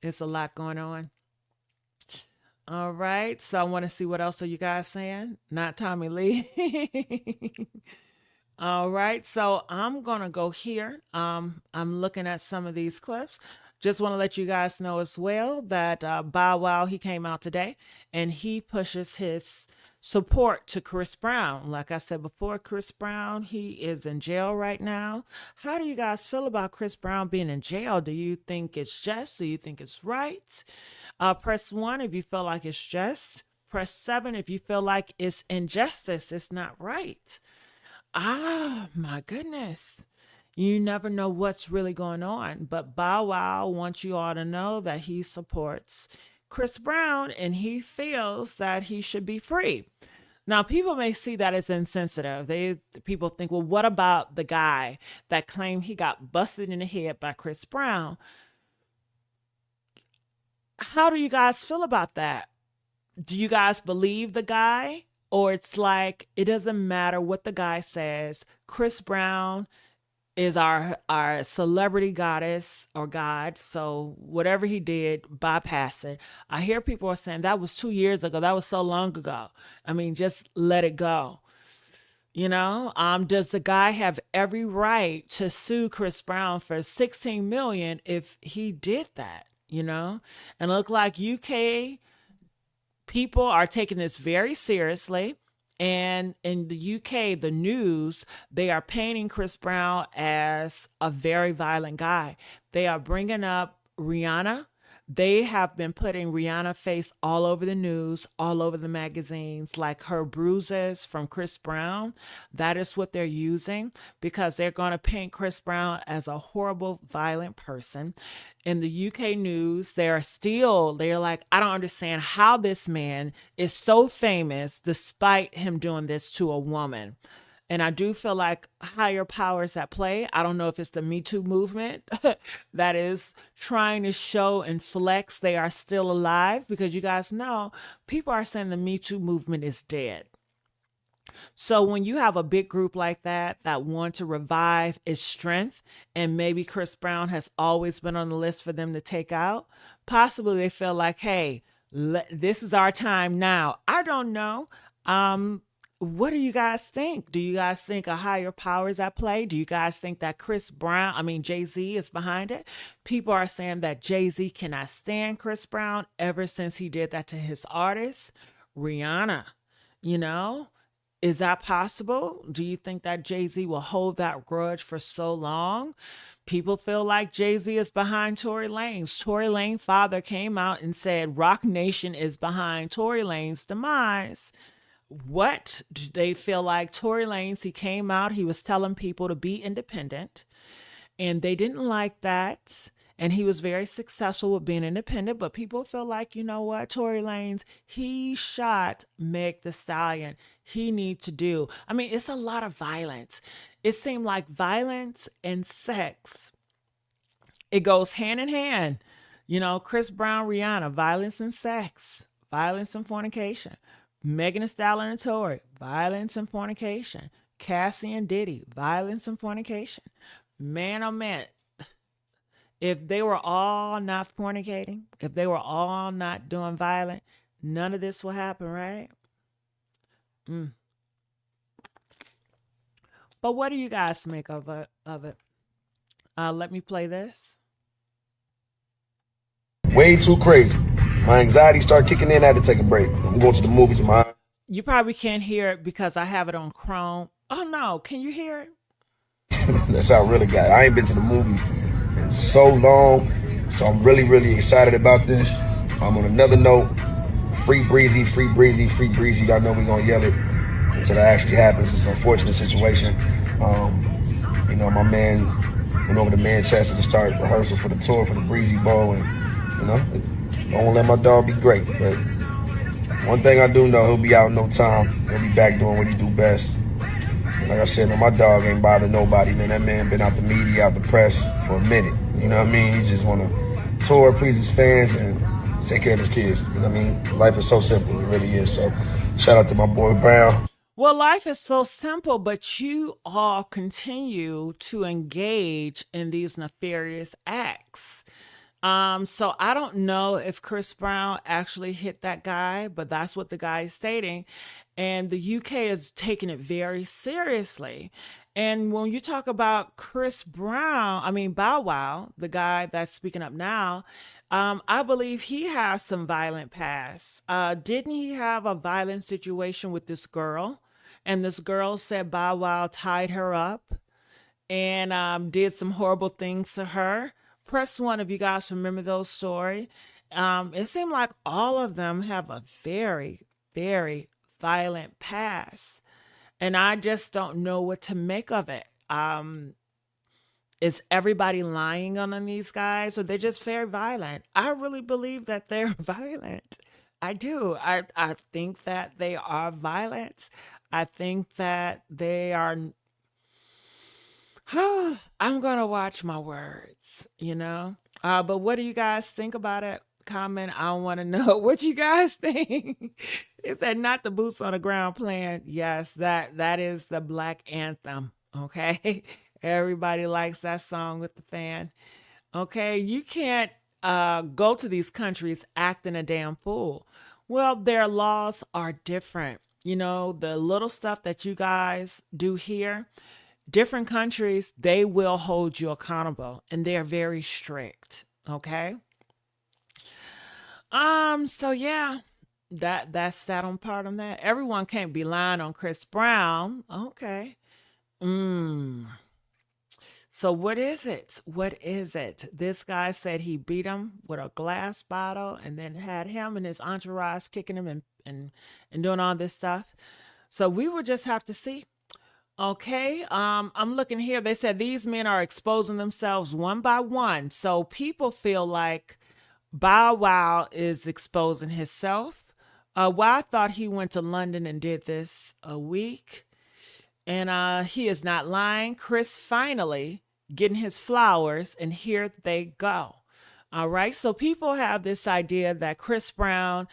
it's a lot going on. All right. So I want to see what else are you guys saying? Not Tommy Lee. All right. So I'm going to go here. I'm looking at some of these clips. Just want to let you guys know as well that Bow Wow, he came out today and he pushes his support to Chris Brown. Like I said before, Chris Brown, he is in jail right now. How do you guys feel about Chris Brown being in jail? Do you think it's just? Do you think it's right? Press 1 if you feel like it's just. Press 7 if you feel like it's injustice. It's not right. Ah, my goodness. You never know what's really going on. But Bow Wow wants you all to know that he supports Chris Brown and he feels that he should be free. Now, people may see that as insensitive. People think, well, what about the guy that claimed he got busted in the head by Chris Brown? How do you guys feel about that? Do you guys believe the guy? Or it's like, it doesn't matter what the guy says. Chris Brown is our celebrity goddess or god. So whatever he did, bypass it. I hear people are saying that was 2 years ago. That was so long ago. I mean, just let it go. You know, does the guy have every right to sue Chris Brown for 16 million if he did that? You know, and look like UK people are taking this very seriously. And in the UK, the news, they are painting Chris Brown as a very violent guy. They are bringing up Rihanna. They have been putting Rihanna's face all over the news, all over the magazines, like her bruises from Chris Brown. That is what they're using because they're going to paint Chris Brown as a horrible, violent person. In the UK news, they're like, I don't understand how this man is so famous despite him doing this to a woman. And I do feel like higher powers at play. I don't know if it's the Me Too movement that is trying to show and flex they are still alive, because you guys know people are saying the Me Too movement is dead. So when you have a big group like that want to revive its strength, and maybe Chris Brown has always been on the list for them to take out, possibly they feel like, hey, this is our time now. I don't know. What do you guys think? Do you guys think a higher power is at play? Do you guys think that Jay-Z is behind it? People are saying that Jay-Z cannot stand Chris Brown ever since he did that to his artist, Rihanna. You know, is that possible? Do you think that Jay-Z will hold that grudge for so long? People feel like Jay-Z is behind Tory Lanez. Tory Lanez' father came out and said Rock Nation is behind Tory Lanez's demise. What do they feel like? Tory Lanez, he came out, he was telling people to be independent, and they didn't like that. And he was very successful with being independent, but people feel like, you know what, Tory Lanez, he shot Meg the Stallion. He needs to do. I mean, it's a lot of violence. It seemed like violence and sex, it goes hand in hand. You know, Chris Brown, Rihanna, violence and sex, violence and fornication. Megan Thee Stallion and Tory, violence and fornication. Cassie and Diddy, violence and fornication. Man, oh man, if they were all not fornicating, if they were all not doing violent, none of this will happen, right? But what do you guys make of it? Let me play this. Way too crazy. My anxiety started kicking in. I had to take a break. I'm going to the movies with my. You probably can't hear it because I have it on Chrome. Oh no, can you hear it? That's how I really got it. I ain't been to the movies in so long, so I'm really, really excited about this. On another note, free Breezy, free Breezy, free Breezy. Y'all know we're gonna yell it until that actually happens. It's an unfortunate situation. You know, my man went over to Manchester to start rehearsal for the tour for the Breezy Bowl, and you know, don't let my dog be great. But one thing I do know, he'll be out in no time. He'll be back doing what he do best. And like I said, man, my dog ain't bother nobody, man. That man been out the media, out the press for a minute. You know what I mean? He just want to tour, please his fans, and take care of his kids. You know what I mean? Life is so simple. It really is. So shout out to my boy Brown. Well, life is so simple, but you all continue to engage in these nefarious acts. So I don't know if Chris Brown actually hit that guy, but that's what the guy is stating. And the UK is taking it very seriously. And when you talk about Chris Brown, I mean, Bow Wow, the guy that's speaking up now, I believe he has some violent past. Didn't he have a violent situation with this girl? And this girl said Bow Wow tied her up and did some horrible things to her. Press one if you guys remember those stories. It seemed like all of them have a very, very violent past. And I just don't know what to make of it. Is everybody lying on these guys, or they're just very violent? I really believe that they're violent. I do. I think that they are violent. I think that they are. I'm going to watch my words, you know? But what do you guys think about it? Comment. I want to know what you guys think. Is that not the boots on the ground playing? Yes, that is the Black anthem. Okay. Everybody likes that song with the fan. Okay. You can't go to these countries acting a damn fool. Well, their laws are different. You know, the little stuff that you guys do here, different countries, they will hold you accountable, and they're very strict. Okay. So yeah, that's that on part on that. Everyone can't be lying on Chris Brown. Okay. So what is it? What is it? This guy said he beat him with a glass bottle and then had him and his entourage kicking him and doing all this stuff. So we will just have to see. Okay, I'm looking here. They said these men are exposing themselves one by one. So people feel like Bow Wow is exposing himself. Well, I thought he went to London and did this a week. And he is not lying. Chris finally getting his flowers, and here they go. All right, so people have this idea that Chris Brown,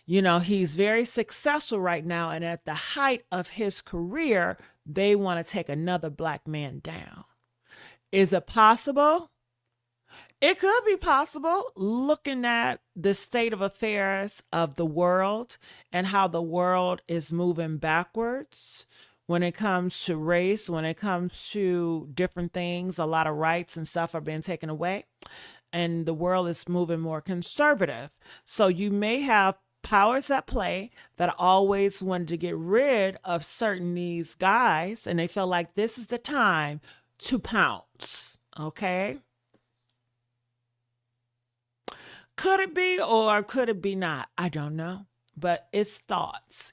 He's very successful right now, and at the height of his career, they want to take another black man down. Is it possible? It could be possible, looking at the state of affairs of the world and how the world is moving backwards when it comes to race, when it comes to different things. A lot of rights and stuff are being taken away, and the world is moving more conservative. So you may have powers at play that always wanted to get rid of certain these guys, and they feel like this is the time to pounce. Okay. Could it be or could it be not? I don't know. But it's thoughts.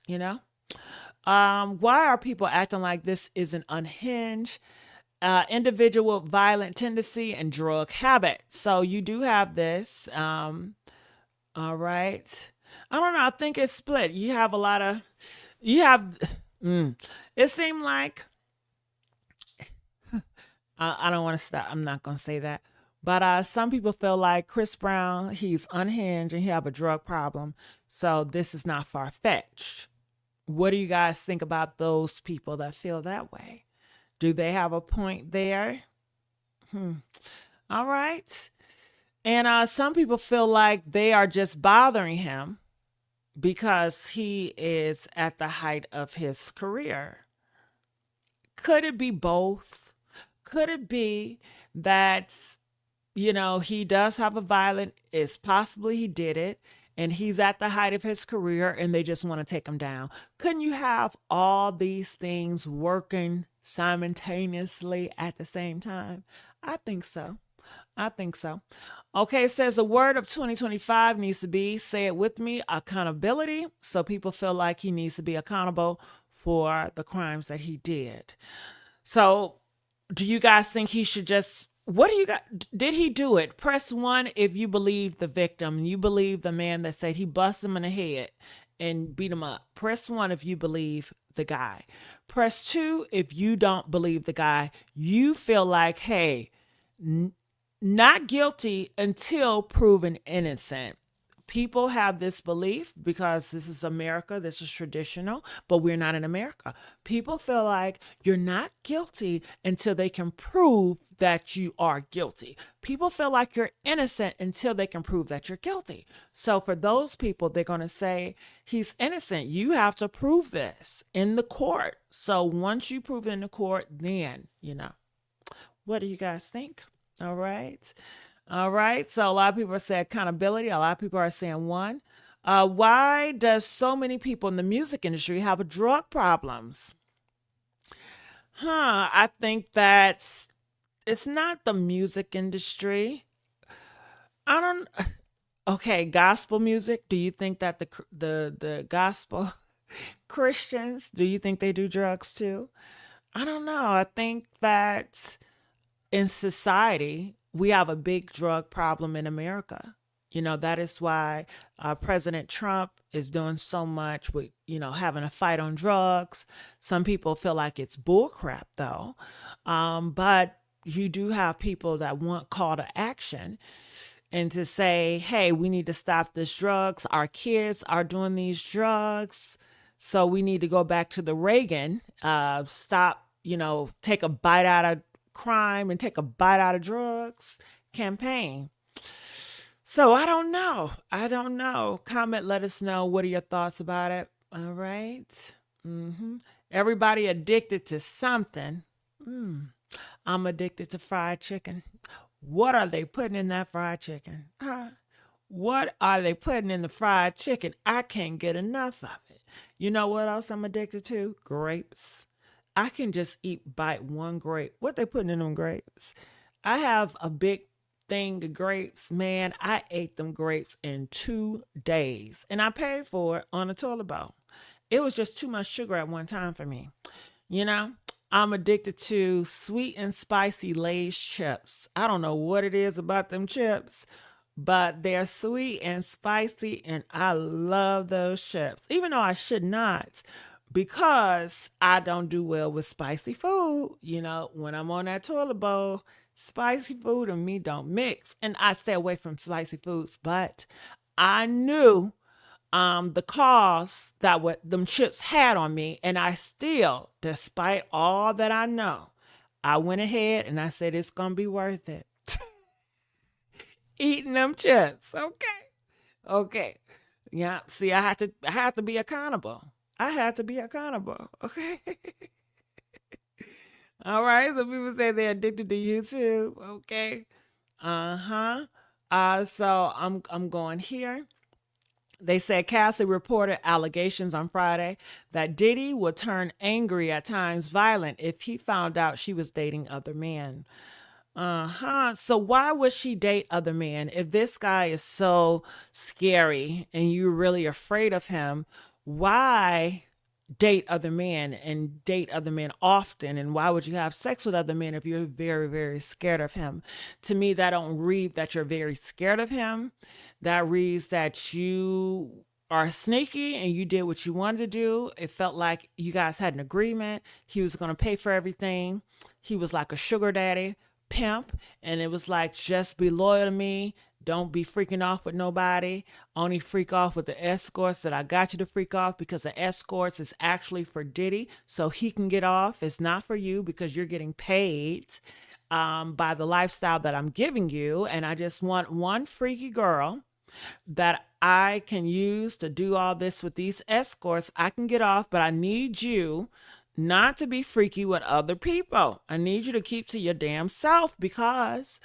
Why are people acting like this is an unhinged individual with violent tendency and drug habit? So you do have this. All right. I don't know. I think it's split. You have a lot of, it seemed like, I don't want to stop. I'm not going to say that. But some people feel like Chris Brown, he's unhinged and he have a drug problem. So this is not far-fetched. What do you guys think about those people that feel that way? Do they have a point there? All right. And some people feel like they are just bothering him because he is at the height of his career. Could it be both? Could it be that he does have a violent, it's possibly he did it, and he's at the height of his career and they just want to take him down? Couldn't you have all these things working simultaneously at the same time? I think so. Okay, it says the word of 2025 needs to be, say it with me, accountability. So people feel like he needs to be accountable for the crimes that he did. So do you guys think he should just, what do you got? Did he do it? Press 1 if you believe the victim. You believe the man that said he busted him in the head and beat him up. Press 1 if you believe the guy. Press 2 if you don't believe the guy. You feel like, hey, not guilty until proven innocent. People have this belief because this is America, this is traditional, but we're not in America. People feel like you're not guilty until they can prove that you are guilty. People feel like you're innocent until they can prove that you're guilty. So for those people, they're going to say he's innocent. You have to prove this in the court. So once you prove it in the court, then, what do you guys think? All right. So a lot of people are saying accountability. A lot of people are saying 1. Why does so many people in the music industry have drug problems? I think that it's not the music industry. Okay, gospel music. Do you think that the gospel Christians, do you think they do drugs too? I don't know. I think that in society, we have a big drug problem in America. That is why President Trump is doing so much with, having a fight on drugs. Some people feel like it's bullcrap though. But you do have people that want call to action and to say, hey, we need to stop this drugs. Our kids are doing these drugs. So we need to go back to the Reagan, stop, take a bite out of crime and take a bite out of drugs campaign. So I don't know. Comment, let us know. What are your thoughts about it? All right. Everybody addicted to something. I'm addicted to fried chicken. What are they putting in that fried chicken? What are they putting in the fried chicken? I can't get enough of it. You know what else I'm addicted to? Grapes. I can just bite one grape. What they putting in them grapes? I have a big thing of grapes. Man, I ate them grapes in 2 days. And I paid for it on a toilet bowl. It was just too much sugar at one time for me. I'm addicted to sweet and spicy Lay's chips. I don't know what it is about them chips, but they're sweet and spicy, and I love those chips. Even though I should not, because I don't do well with spicy food. When I'm on that toilet bowl, spicy food and me don't mix. And I stay away from spicy foods. But I knew the cost that what them chips had on me, and I still, despite all that I know, I went ahead and I said it's gonna be worth it. Eating them chips, okay. Yeah, see, I had to be accountable. I had to be accountable, okay. All right, so people say they're addicted to YouTube, okay. So I'm going here. They said Cassie reported allegations on Friday that Diddy would turn angry, at times violent, if he found out she was dating other men. So why would she date other men? If this guy is so scary and you're really afraid of him, why date other men and date other men often? And why would you have sex with other men if you're very, very scared of him? To me, that don't read that you're very scared of him. That reads that you are sneaky and you did what you wanted to do. It felt like you guys had an agreement. He was going to pay for everything. He was like a sugar daddy, pimp, and it was like, just be loyal to me. Don't be freaking off with nobody. Only freak off with the escorts that I got you to freak off, because the escorts is actually for Diddy so he can get off. It's not for you because you're getting paid by the lifestyle that I'm giving you. And I just want one freaky girl that I can use to do all this with these escorts. I can get off, but I need you not to be freaky with other people. I need you to keep to your damn self, because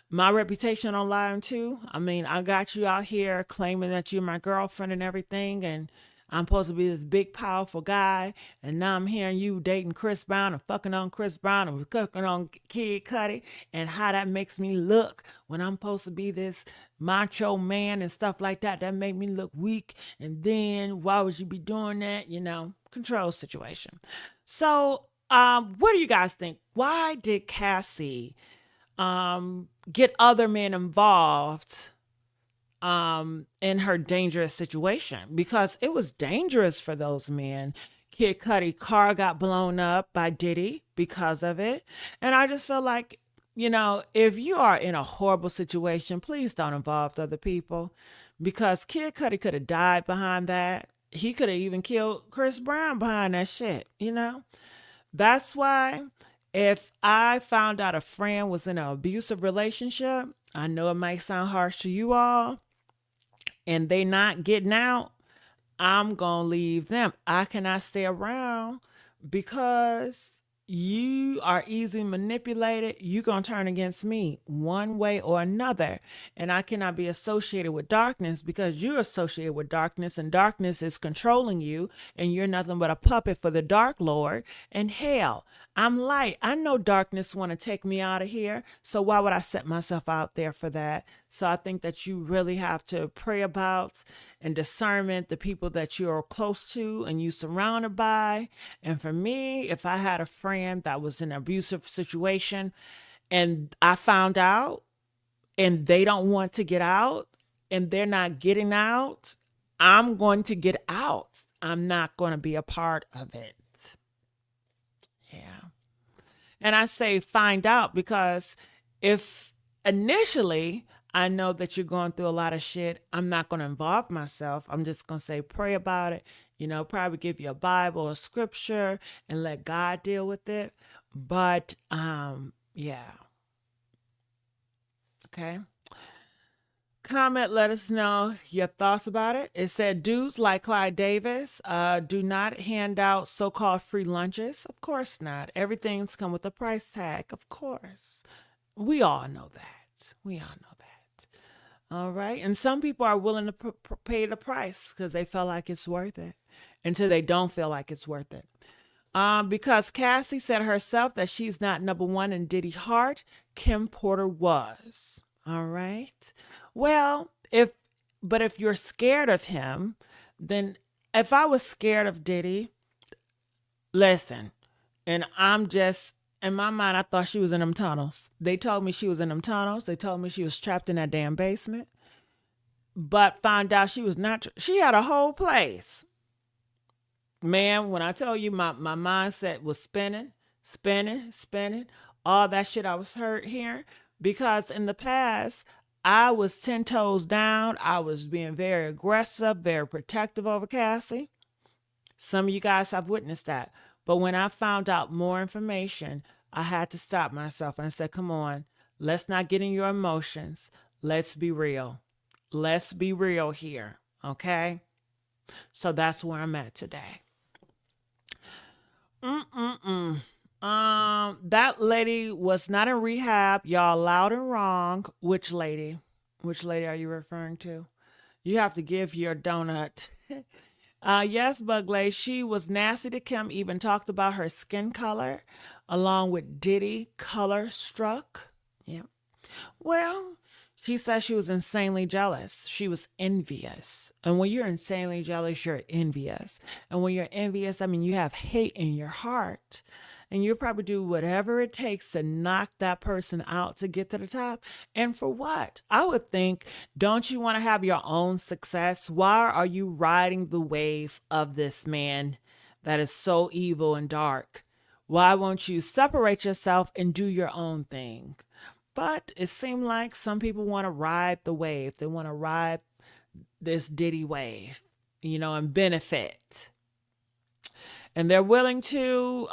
my reputation on lying too. I mean, I got you out here claiming that you're my girlfriend and everything, and I'm supposed to be this big, powerful guy, and now I'm hearing you dating Chris Brown and fucking on Chris Brown and cooking on Kid Cudi, and how that makes me look when I'm supposed to be this macho man and stuff like that. That make me look weak. And then why would you be doing that? Control situation. So, what do you guys think? Why did Cassie get other men involved in her dangerous situation? Because it was dangerous for those men. Kid Cudi car got blown up by Diddy because of it. And I just feel like, if you are in a horrible situation, please don't involve other people, because Kid Cudi could have died behind that. He could have even killed Chris Brown behind that shit, That's why if I found out a friend was in an abusive relationship, I know it might sound harsh to you all, and they not getting out, I'm going to leave them. I cannot stay around because you are easily manipulated. You're going to turn against me one way or another. And I cannot be associated with darkness because you're associated with darkness, and darkness is controlling you, and you're nothing but a puppet for the Dark Lord. And hell, I'm light. I know darkness want to take me out of here. So why would I set myself out there for that? So I think that you really have to pray about and discernment the people that you are close to and you surrounded by. And for me, if I had a friend that was in an abusive situation and I found out and they don't want to get out and they're not getting out, I'm going to get out. I'm not going to be a part of it. Yeah. And I say find out because if initially I know that you're going through a lot of shit, I'm not going to involve myself. I'm just going to say pray about it, probably give you a Bible or scripture and let God deal with it. But yeah. Okay. Comment, let us know your thoughts about it. It said dudes like Clyde Davis do not hand out so-called free lunches. Of course not. Everything's come with a price tag. Of course. We all know that. All right. And some people are willing to pay the price because they feel like it's worth it until they don't feel like it's worth it. Because Cassie said herself that she's not number one in Diddy's heart, Kim Porter was. All right. Well, if you're scared of him, then if I was scared of Diddy, listen, and I'm just, in my mind, I thought she was in them tunnels. They told me she was in them tunnels. They told me she was trapped in that damn basement, but found out she was not. She had a whole place. Man, when I tell you my mindset was spinning, all that shit I was hearing. Because in the past, I was 10 toes down. I was being very aggressive, very protective over Cassie. Some of you guys have witnessed that. But when I found out more information, I had to stop myself and I said, come on, let's not get in your emotions. Let's be real. Let's be real here. Okay? So that's where I'm at today. That lady was not in rehab. Y'all loud and wrong. Which lady? Which lady are you referring to? You have to give your donut. Yes, Bugley. She was nasty to Kim. Even talked about her skin color, along with Diddy color struck. Yeah. Well, she said she was insanely jealous. She was envious. And when you're insanely jealous, you're envious. And when you're envious, I mean, you have hate in your heart. And you'll probably do whatever it takes to knock that person out to get to the top. And for what? I would think, don't you want to have your own success? Why are you riding the wave of this man that is so evil and dark? Why won't you separate yourself and do your own thing? But it seemed like some people want to ride the wave. They want to ride this Diddy wave, and benefit. And they're willing to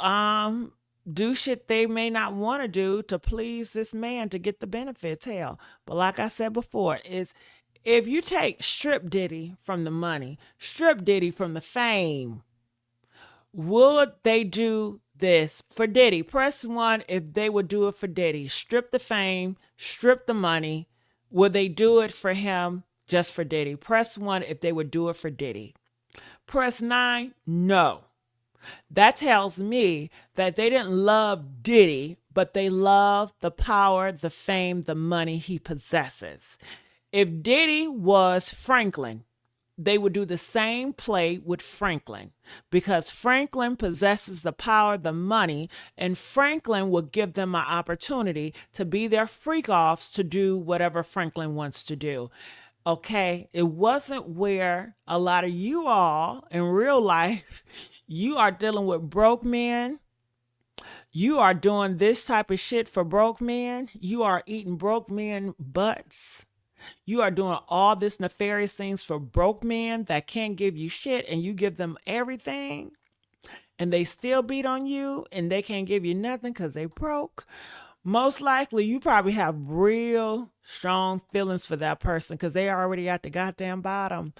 do shit they may not want to do to please this man to get the benefits. Hell, but like I said before, is if you strip Diddy from the money, strip Diddy from the fame, would they do this for Diddy? Press 1 if they would do it for Diddy. Strip the fame, strip the money. Would they do it for him just for Diddy? Press 1 if they would do it for Diddy. Press 9, no. That tells me that they didn't love Diddy, but they love the power, the fame, the money he possesses. If Diddy was Franklin, they would do the same play with Franklin because Franklin possesses the power, the money, and Franklin will give them an opportunity to be their freak-offs to do whatever Franklin wants to do. Okay, it wasn't where a lot of you all in real life, you are dealing with broke men. You are doing this type of shit for broke men. You are eating broke men butts. You are doing all this nefarious things for broke men that can't give you shit, and you give them everything and they still beat on you and they can't give you nothing because they broke. Most likely you probably have real strong feelings for that person because they already at the goddamn bottom.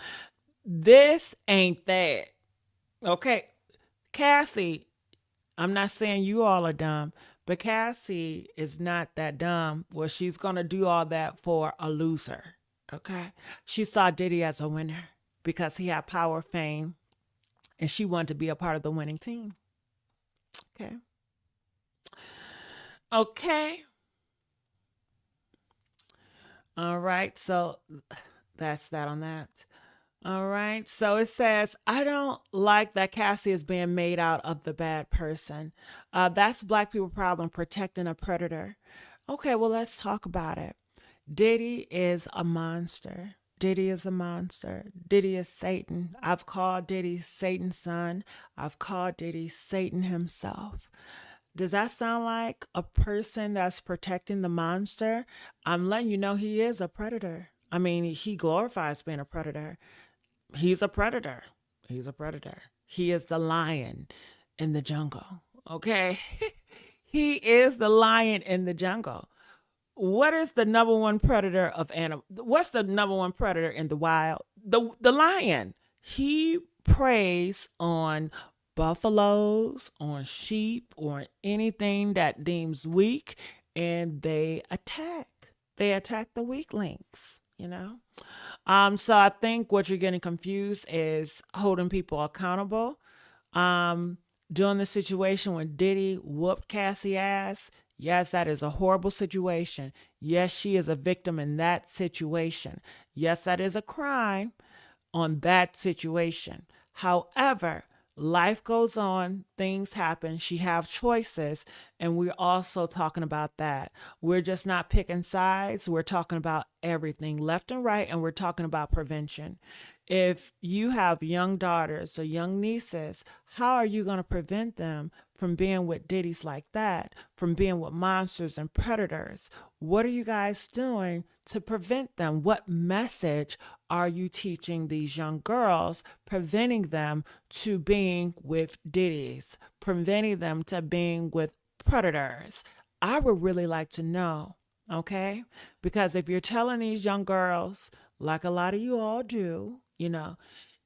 This ain't that. Okay, Cassie, I'm not saying you all are dumb, but Cassie is not that dumb where she's going to do all that for a loser. Okay. She saw Diddy as a winner because he had power, fame, and she wanted to be a part of the winning team. Okay. Okay. All right. So that's that on that. All right. So it says, I don't like that Cassie is being made out of the bad person. That's Black people problem, protecting a predator. Okay, well, let's talk about it. Diddy is a monster. Diddy is a monster. Diddy is Satan. I've called Diddy Satan's son. I've called Diddy Satan himself. Does that sound like a person that's protecting the monster? I'm letting you know he is a predator. I mean, he glorifies being a predator. He's a predator. He's a predator. He is the lion in the jungle. Okay? He is the lion in the jungle. What is the number one predator of animal? What's the number one predator in the wild? The lion. He preys on buffaloes, on sheep, or anything that deems weak, and they attack. They attack the weaklings, So I think what you're getting confused is holding people accountable. During the situation when Diddy whooped Cassie ass, yes, that is a horrible situation. Yes, she is a victim in that situation. Yes, that is a crime on that situation. However, life goes on. things happen. She have choices. And we're also talking about that. We're just not picking sides. We're talking about everything left and right. And we're talking about prevention. If you have young daughters or young nieces, how are you going to prevent them from being with Diddys like that, from being with monsters and predators? What are you guys doing to prevent them? What message are you teaching these young girls, preventing them to being with Diddys, preventing them to being with predators? I would really like to know, okay? Because if you're telling these young girls, like a lot of you all do,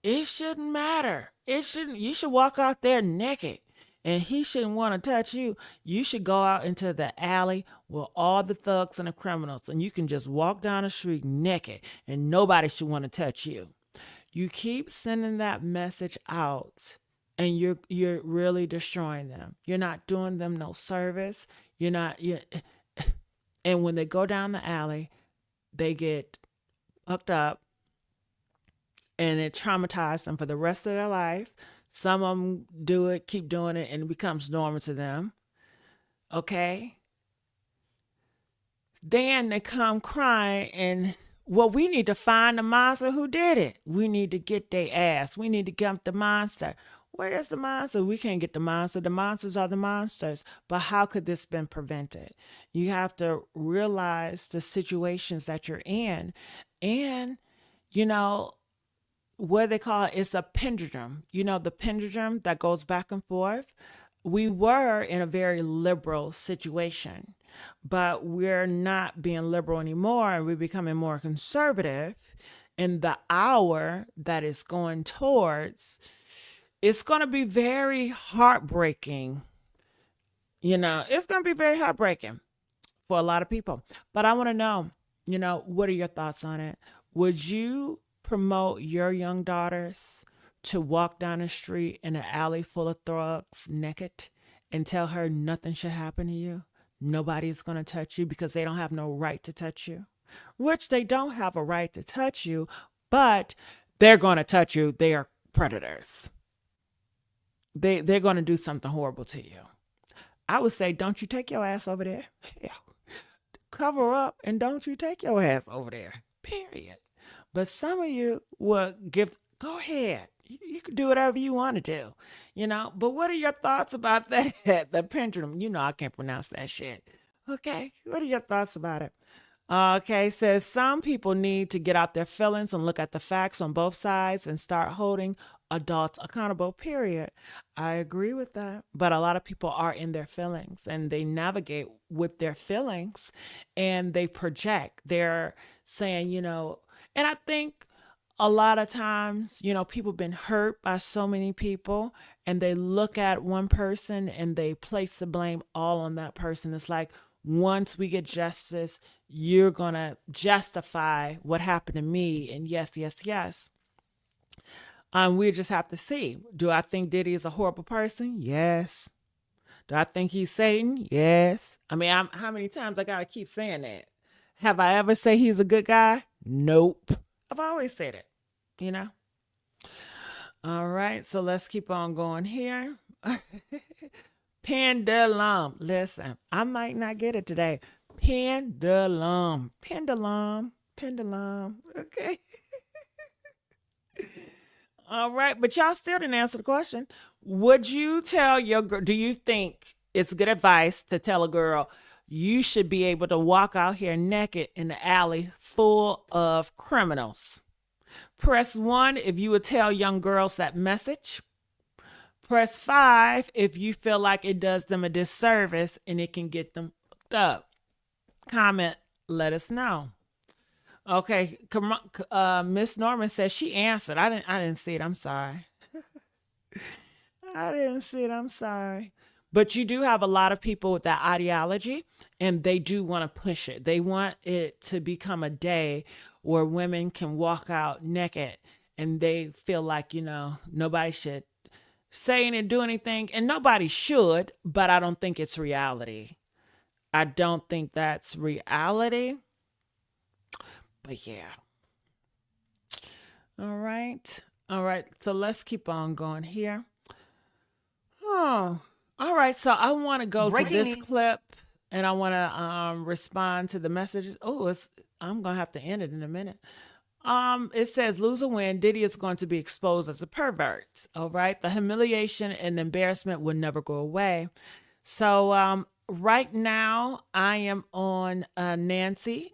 it shouldn't matter. You should walk out there naked and he shouldn't want to touch you. You should go out into the alley with all the thugs and the criminals and you can just walk down the street naked and nobody should want to touch you. You keep sending that message out and you're really destroying them. You're not doing them no service. And when they go down the alley, they get fucked up and it traumatized them for the rest of their life. Some of them do it, keep doing it, and it becomes normal to them. Okay? Then they come crying and, well, we need to find the monster who did it. We need to get their ass. We need to get the monster. Where is the monster? We can't get the monster. The monsters are the monsters. But how could this been prevented? You have to realize the situations that you're in. And, what they call it is a pendulum. The pendulum that goes back and forth. We were in a very liberal situation, but we're not being liberal anymore. We're becoming more conservative. And the hour that is going towards, it's going to be very heartbreaking. It's going to be very heartbreaking for a lot of people. But I want to know, what are your thoughts on it? Would you promote your young daughters to walk down the street in an alley full of thugs naked and tell her nothing should happen to you? Nobody's going to touch you because they don't have no right to touch you, which they don't have a right to touch you, but they're going to touch you. They are predators. They're going to do something horrible to you. I would say, don't you take your ass over there. Yeah. Cover up and don't you take your ass over there. Period. But some of you will go ahead. You can do whatever you want to do, But what are your thoughts about that? The pendulum. I can't pronounce that shit. Okay. What are your thoughts about it? Okay. Says some people need to get out their feelings and look at the facts on both sides and start holding adults accountable, period. I agree with that. But a lot of people are in their feelings and they navigate with their feelings and they project. They're saying, and I think a lot of times, people have been hurt by so many people and they look at one person and they place the blame all on that person. It's like, once we get justice, you're going to justify what happened to me. And yes. We just have to see. Do I think Diddy is a horrible person? Yes. Do I think he's Satan? Yes. I mean, how many times I got to keep saying that? Have I ever said he's a good guy? Nope. I've always said it, All right, so let's keep on going here. Pendulum. Listen, I might not get it today. Pendulum. Okay. All right, but y'all still didn't answer the question. Would you tell your girl, do you think it's good advice to tell a girl you should be able to walk out here naked in the alley full of criminals? Press 1 if you would tell young girls that message. Press 5 if you feel like it does them a disservice and it can get them fucked up. Comment, let us know. Okay, Miss Norman says she answered. I didn't see it. I'm sorry. I didn't see it. I'm sorry. But you do have a lot of people with that ideology, and they do want to push it. They want it to become a day where women can walk out naked, and they feel like, nobody should say and do anything, and nobody should, but I don't think it's reality. I don't think that's reality. But yeah. All right. So let's keep on going here. Oh, all right. So I want to go to Breaking this news. clip and I want to respond to the messages. Oh, I'm going to have to end it in a minute. It says lose or win, Diddy is going to be exposed as a pervert. All right. The humiliation and embarrassment will never go away. So right now I am on Nancy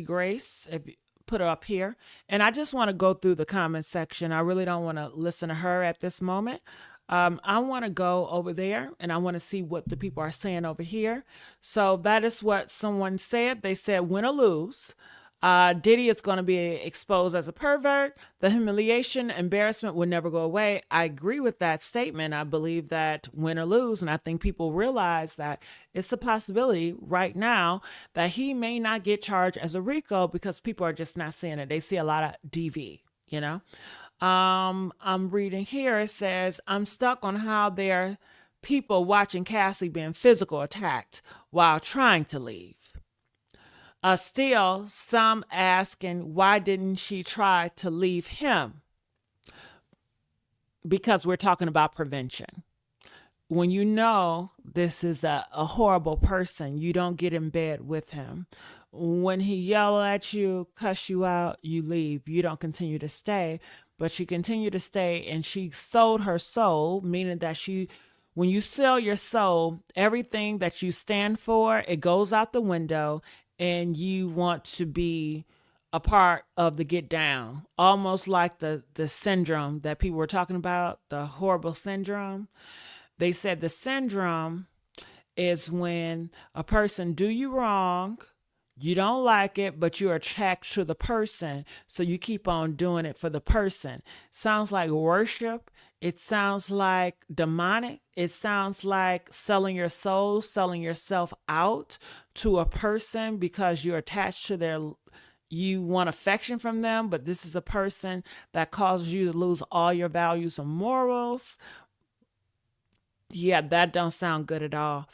Grace. If you put her up here, and I just want to go through the comment section. I really don't want to listen to her at this moment. I want to go over there and I want to see what the people are saying over here. So that is what someone said. They said win or lose. Diddy is going to be exposed as a pervert. The humiliation, embarrassment will never go away. I agree with that statement. I believe that win or lose. And I think people realize that it's a possibility right now that he may not get charged as a RICO because people are just not seeing it. They see a lot of DV, you know? I'm reading here. It says, I'm stuck on how there are people watching Cassie being physical attacked while trying to leave. Still, some asking, why didn't she try to leave him? Because we're talking about prevention. When you know this is a horrible person, you don't get in bed with him. When he yell at you, cuss you out, you leave. You don't continue to stay, but she continued to stay, and she sold her soul, meaning that when you sell your soul, everything that you stand for, it goes out the window, and you want to be a part of the get down, almost like the syndrome that people were talking about, the horrible syndrome. They said the syndrome is when a person do you wrong, you don't like it, but you're attracted to the person, so you keep on doing it for the person. Sounds like worship. It sounds like demonic. It sounds like selling your soul, selling yourself out to a person because you're attached to you want affection from them, but this is a person that causes you to lose all your values and morals. Yeah, that don't sound good at all.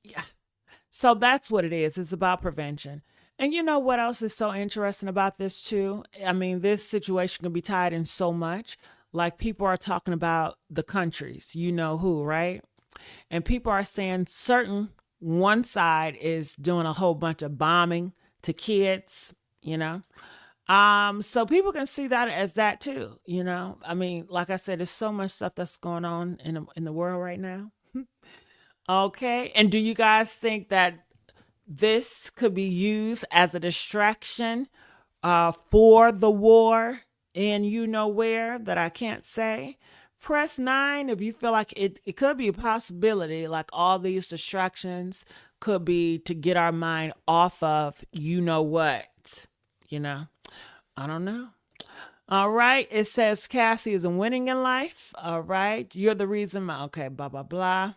Yeah. So that's what it is. It's about prevention. And you know what else is so interesting about this too? I mean, this situation can be tied in so much. Like people are talking about the countries, you know who, right? And people are saying one side is doing a whole bunch of bombing to kids, you know? So people can see that as that too, you know? I mean, like I said, there's so much stuff that's going on in the world right now. Okay. And do you guys think that this could be used as a distraction for the war in you know where that I can't say? Press 9 if you feel like it could be a possibility, like all these distractions could be to get our mind off of you know what, you know? I don't know. All right. It says Cassie isn't winning in life. All right. You're the reason. Okay. Blah, blah, blah.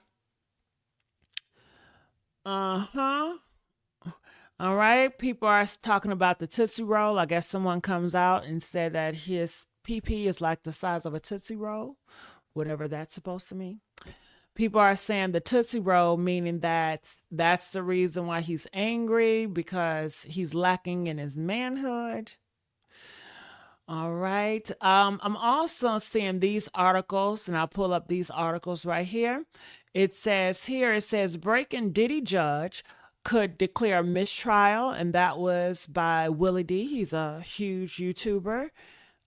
Uh-huh. All right. People are talking about the Tootsie Roll. I guess someone comes out and said that his PP is like the size of a Tootsie Roll, whatever that's supposed to mean. People are saying the Tootsie Roll, meaning that that's the reason why he's angry, because he's lacking in his manhood. All right. I'm also seeing these articles, and I'll pull up these articles right here. It says breaking Diddy judge could declare mistrial, and that was by Willie D. He's a huge YouTuber.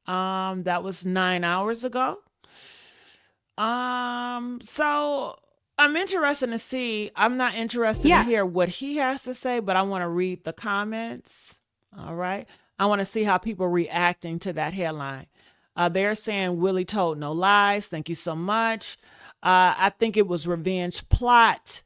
That was 9 hours ago. So I'm interested to see. I'm not interested to hear what he has to say, but I want to read the comments. All right. I want to see how people are reacting to that headline. They're saying Willie told no lies. Thank you so much. I think it was revenge plot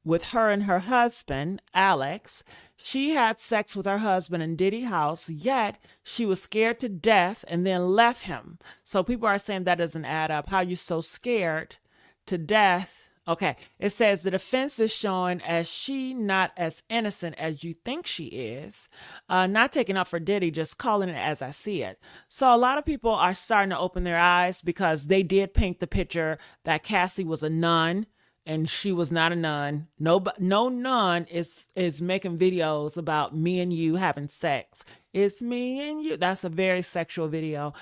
with her and her husband, Alex. She had sex with her husband in Diddy house, yet she was scared to death and then left him. So people are saying that doesn't add up. How you so scared to death? Okay, it says the defense is showing as she not as innocent as you think she is, not taking up for Diddy, just calling it as I see it. So a lot of people are starting to open their eyes because they did paint the picture that Cassie was a nun and she was not a nun. No nun is making videos about me and you having sex. It's me and you. That's a very sexual video.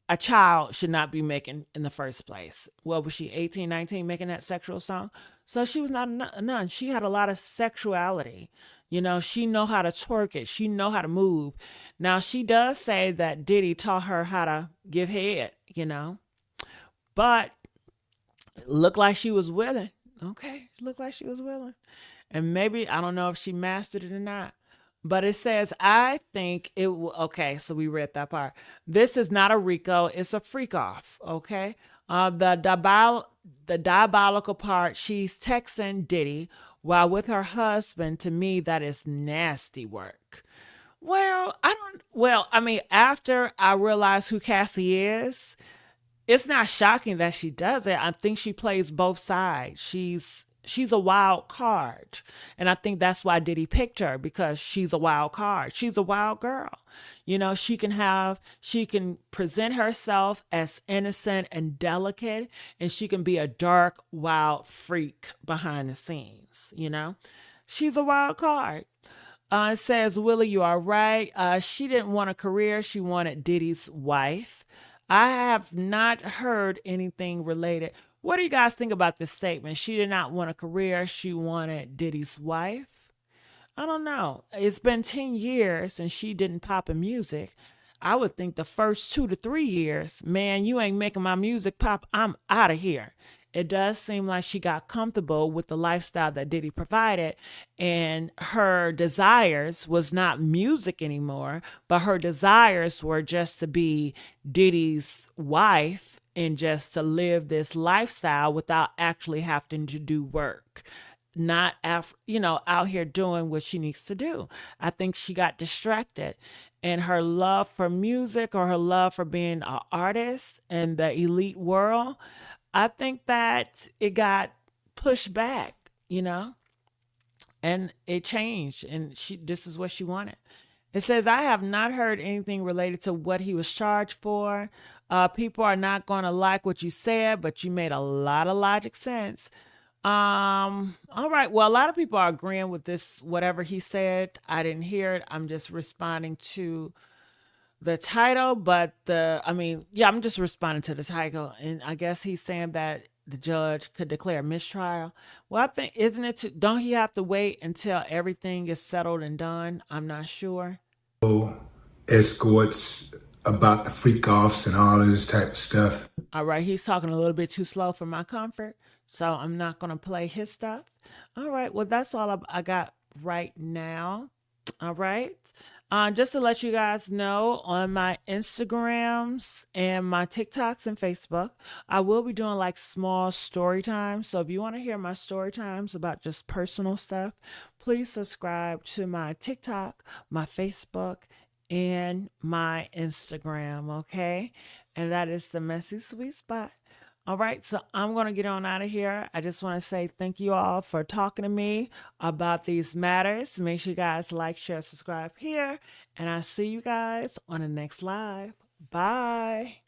a child should not be making in the first place. What was she, 18, 19, making that sexual song? So she was not a nun. She had a lot of sexuality. You know, she know how to twerk it. She know how to move. Now, she does say that Diddy taught her how to give head, you know. But it looked like she was willing. Okay, it looked like she was willing. And maybe, I don't know if she mastered it or not. But it says, I think it will. Okay, so we read that part. This is not a Rico, it's a freak off. Okay. The diabolical part, she's texting Diddy while with her husband. To me, that is nasty work. I mean, after I realized who Cassie is, it's not shocking that she does it. I think she plays both sides. She's a wild card. And I think that's why Diddy picked her, because she's a wild card. She's a wild girl. You know, she can present herself as innocent and delicate, and she can be a dark, wild freak behind the scenes, you know? She's a wild card. It says, Willie, you are right. She didn't want a career. She wanted Diddy's wife. I have not heard anything related. What do you guys think about this statement? She did not want a career. She wanted Diddy's wife. I don't know. It's been 10 years and she didn't pop in music. I would think the first 2 to 3 years, man, you ain't making my music pop, I'm out of here. It does seem like she got comfortable with the lifestyle that Diddy provided, and her desires was not music anymore, but her desires were just to be Diddy's wife and just to live this lifestyle without actually having to do work. Not out here doing what she needs to do. I think she got distracted, and her love for music, or her love for being an artist in the elite world, I think that it got pushed back, you know, and it changed, and this is what she wanted. It says, I have not heard anything related to what he was charged for. People are not going to like what you said, but you made a lot of logic sense. All right. Well, a lot of people are agreeing with this, whatever he said. I didn't hear it. I'm just responding to the title, but I'm just responding to the title. And I guess he's saying that the judge could declare mistrial. Well, I think, don't he have to wait until everything is settled and done? I'm not sure. Escorts, about the freak offs and all of this type of stuff. All right. He's talking a little bit too slow for my comfort, so I'm not going to play his stuff. All right. Well, that's all I got right now. All right. Just to let you guys know, on my Instagrams and my TikToks and Facebook, I will be doing like small story times. So if you want to hear my story times about just personal stuff, please subscribe to my TikTok, my Facebook, and my Instagram. Okay. And that is the Messy Sweet Spot. All right, so I'm going to get on out of here. I just want to say thank you all for talking to me about these matters. Make sure you guys like, share, subscribe here, and I'll see you guys on the next live. Bye.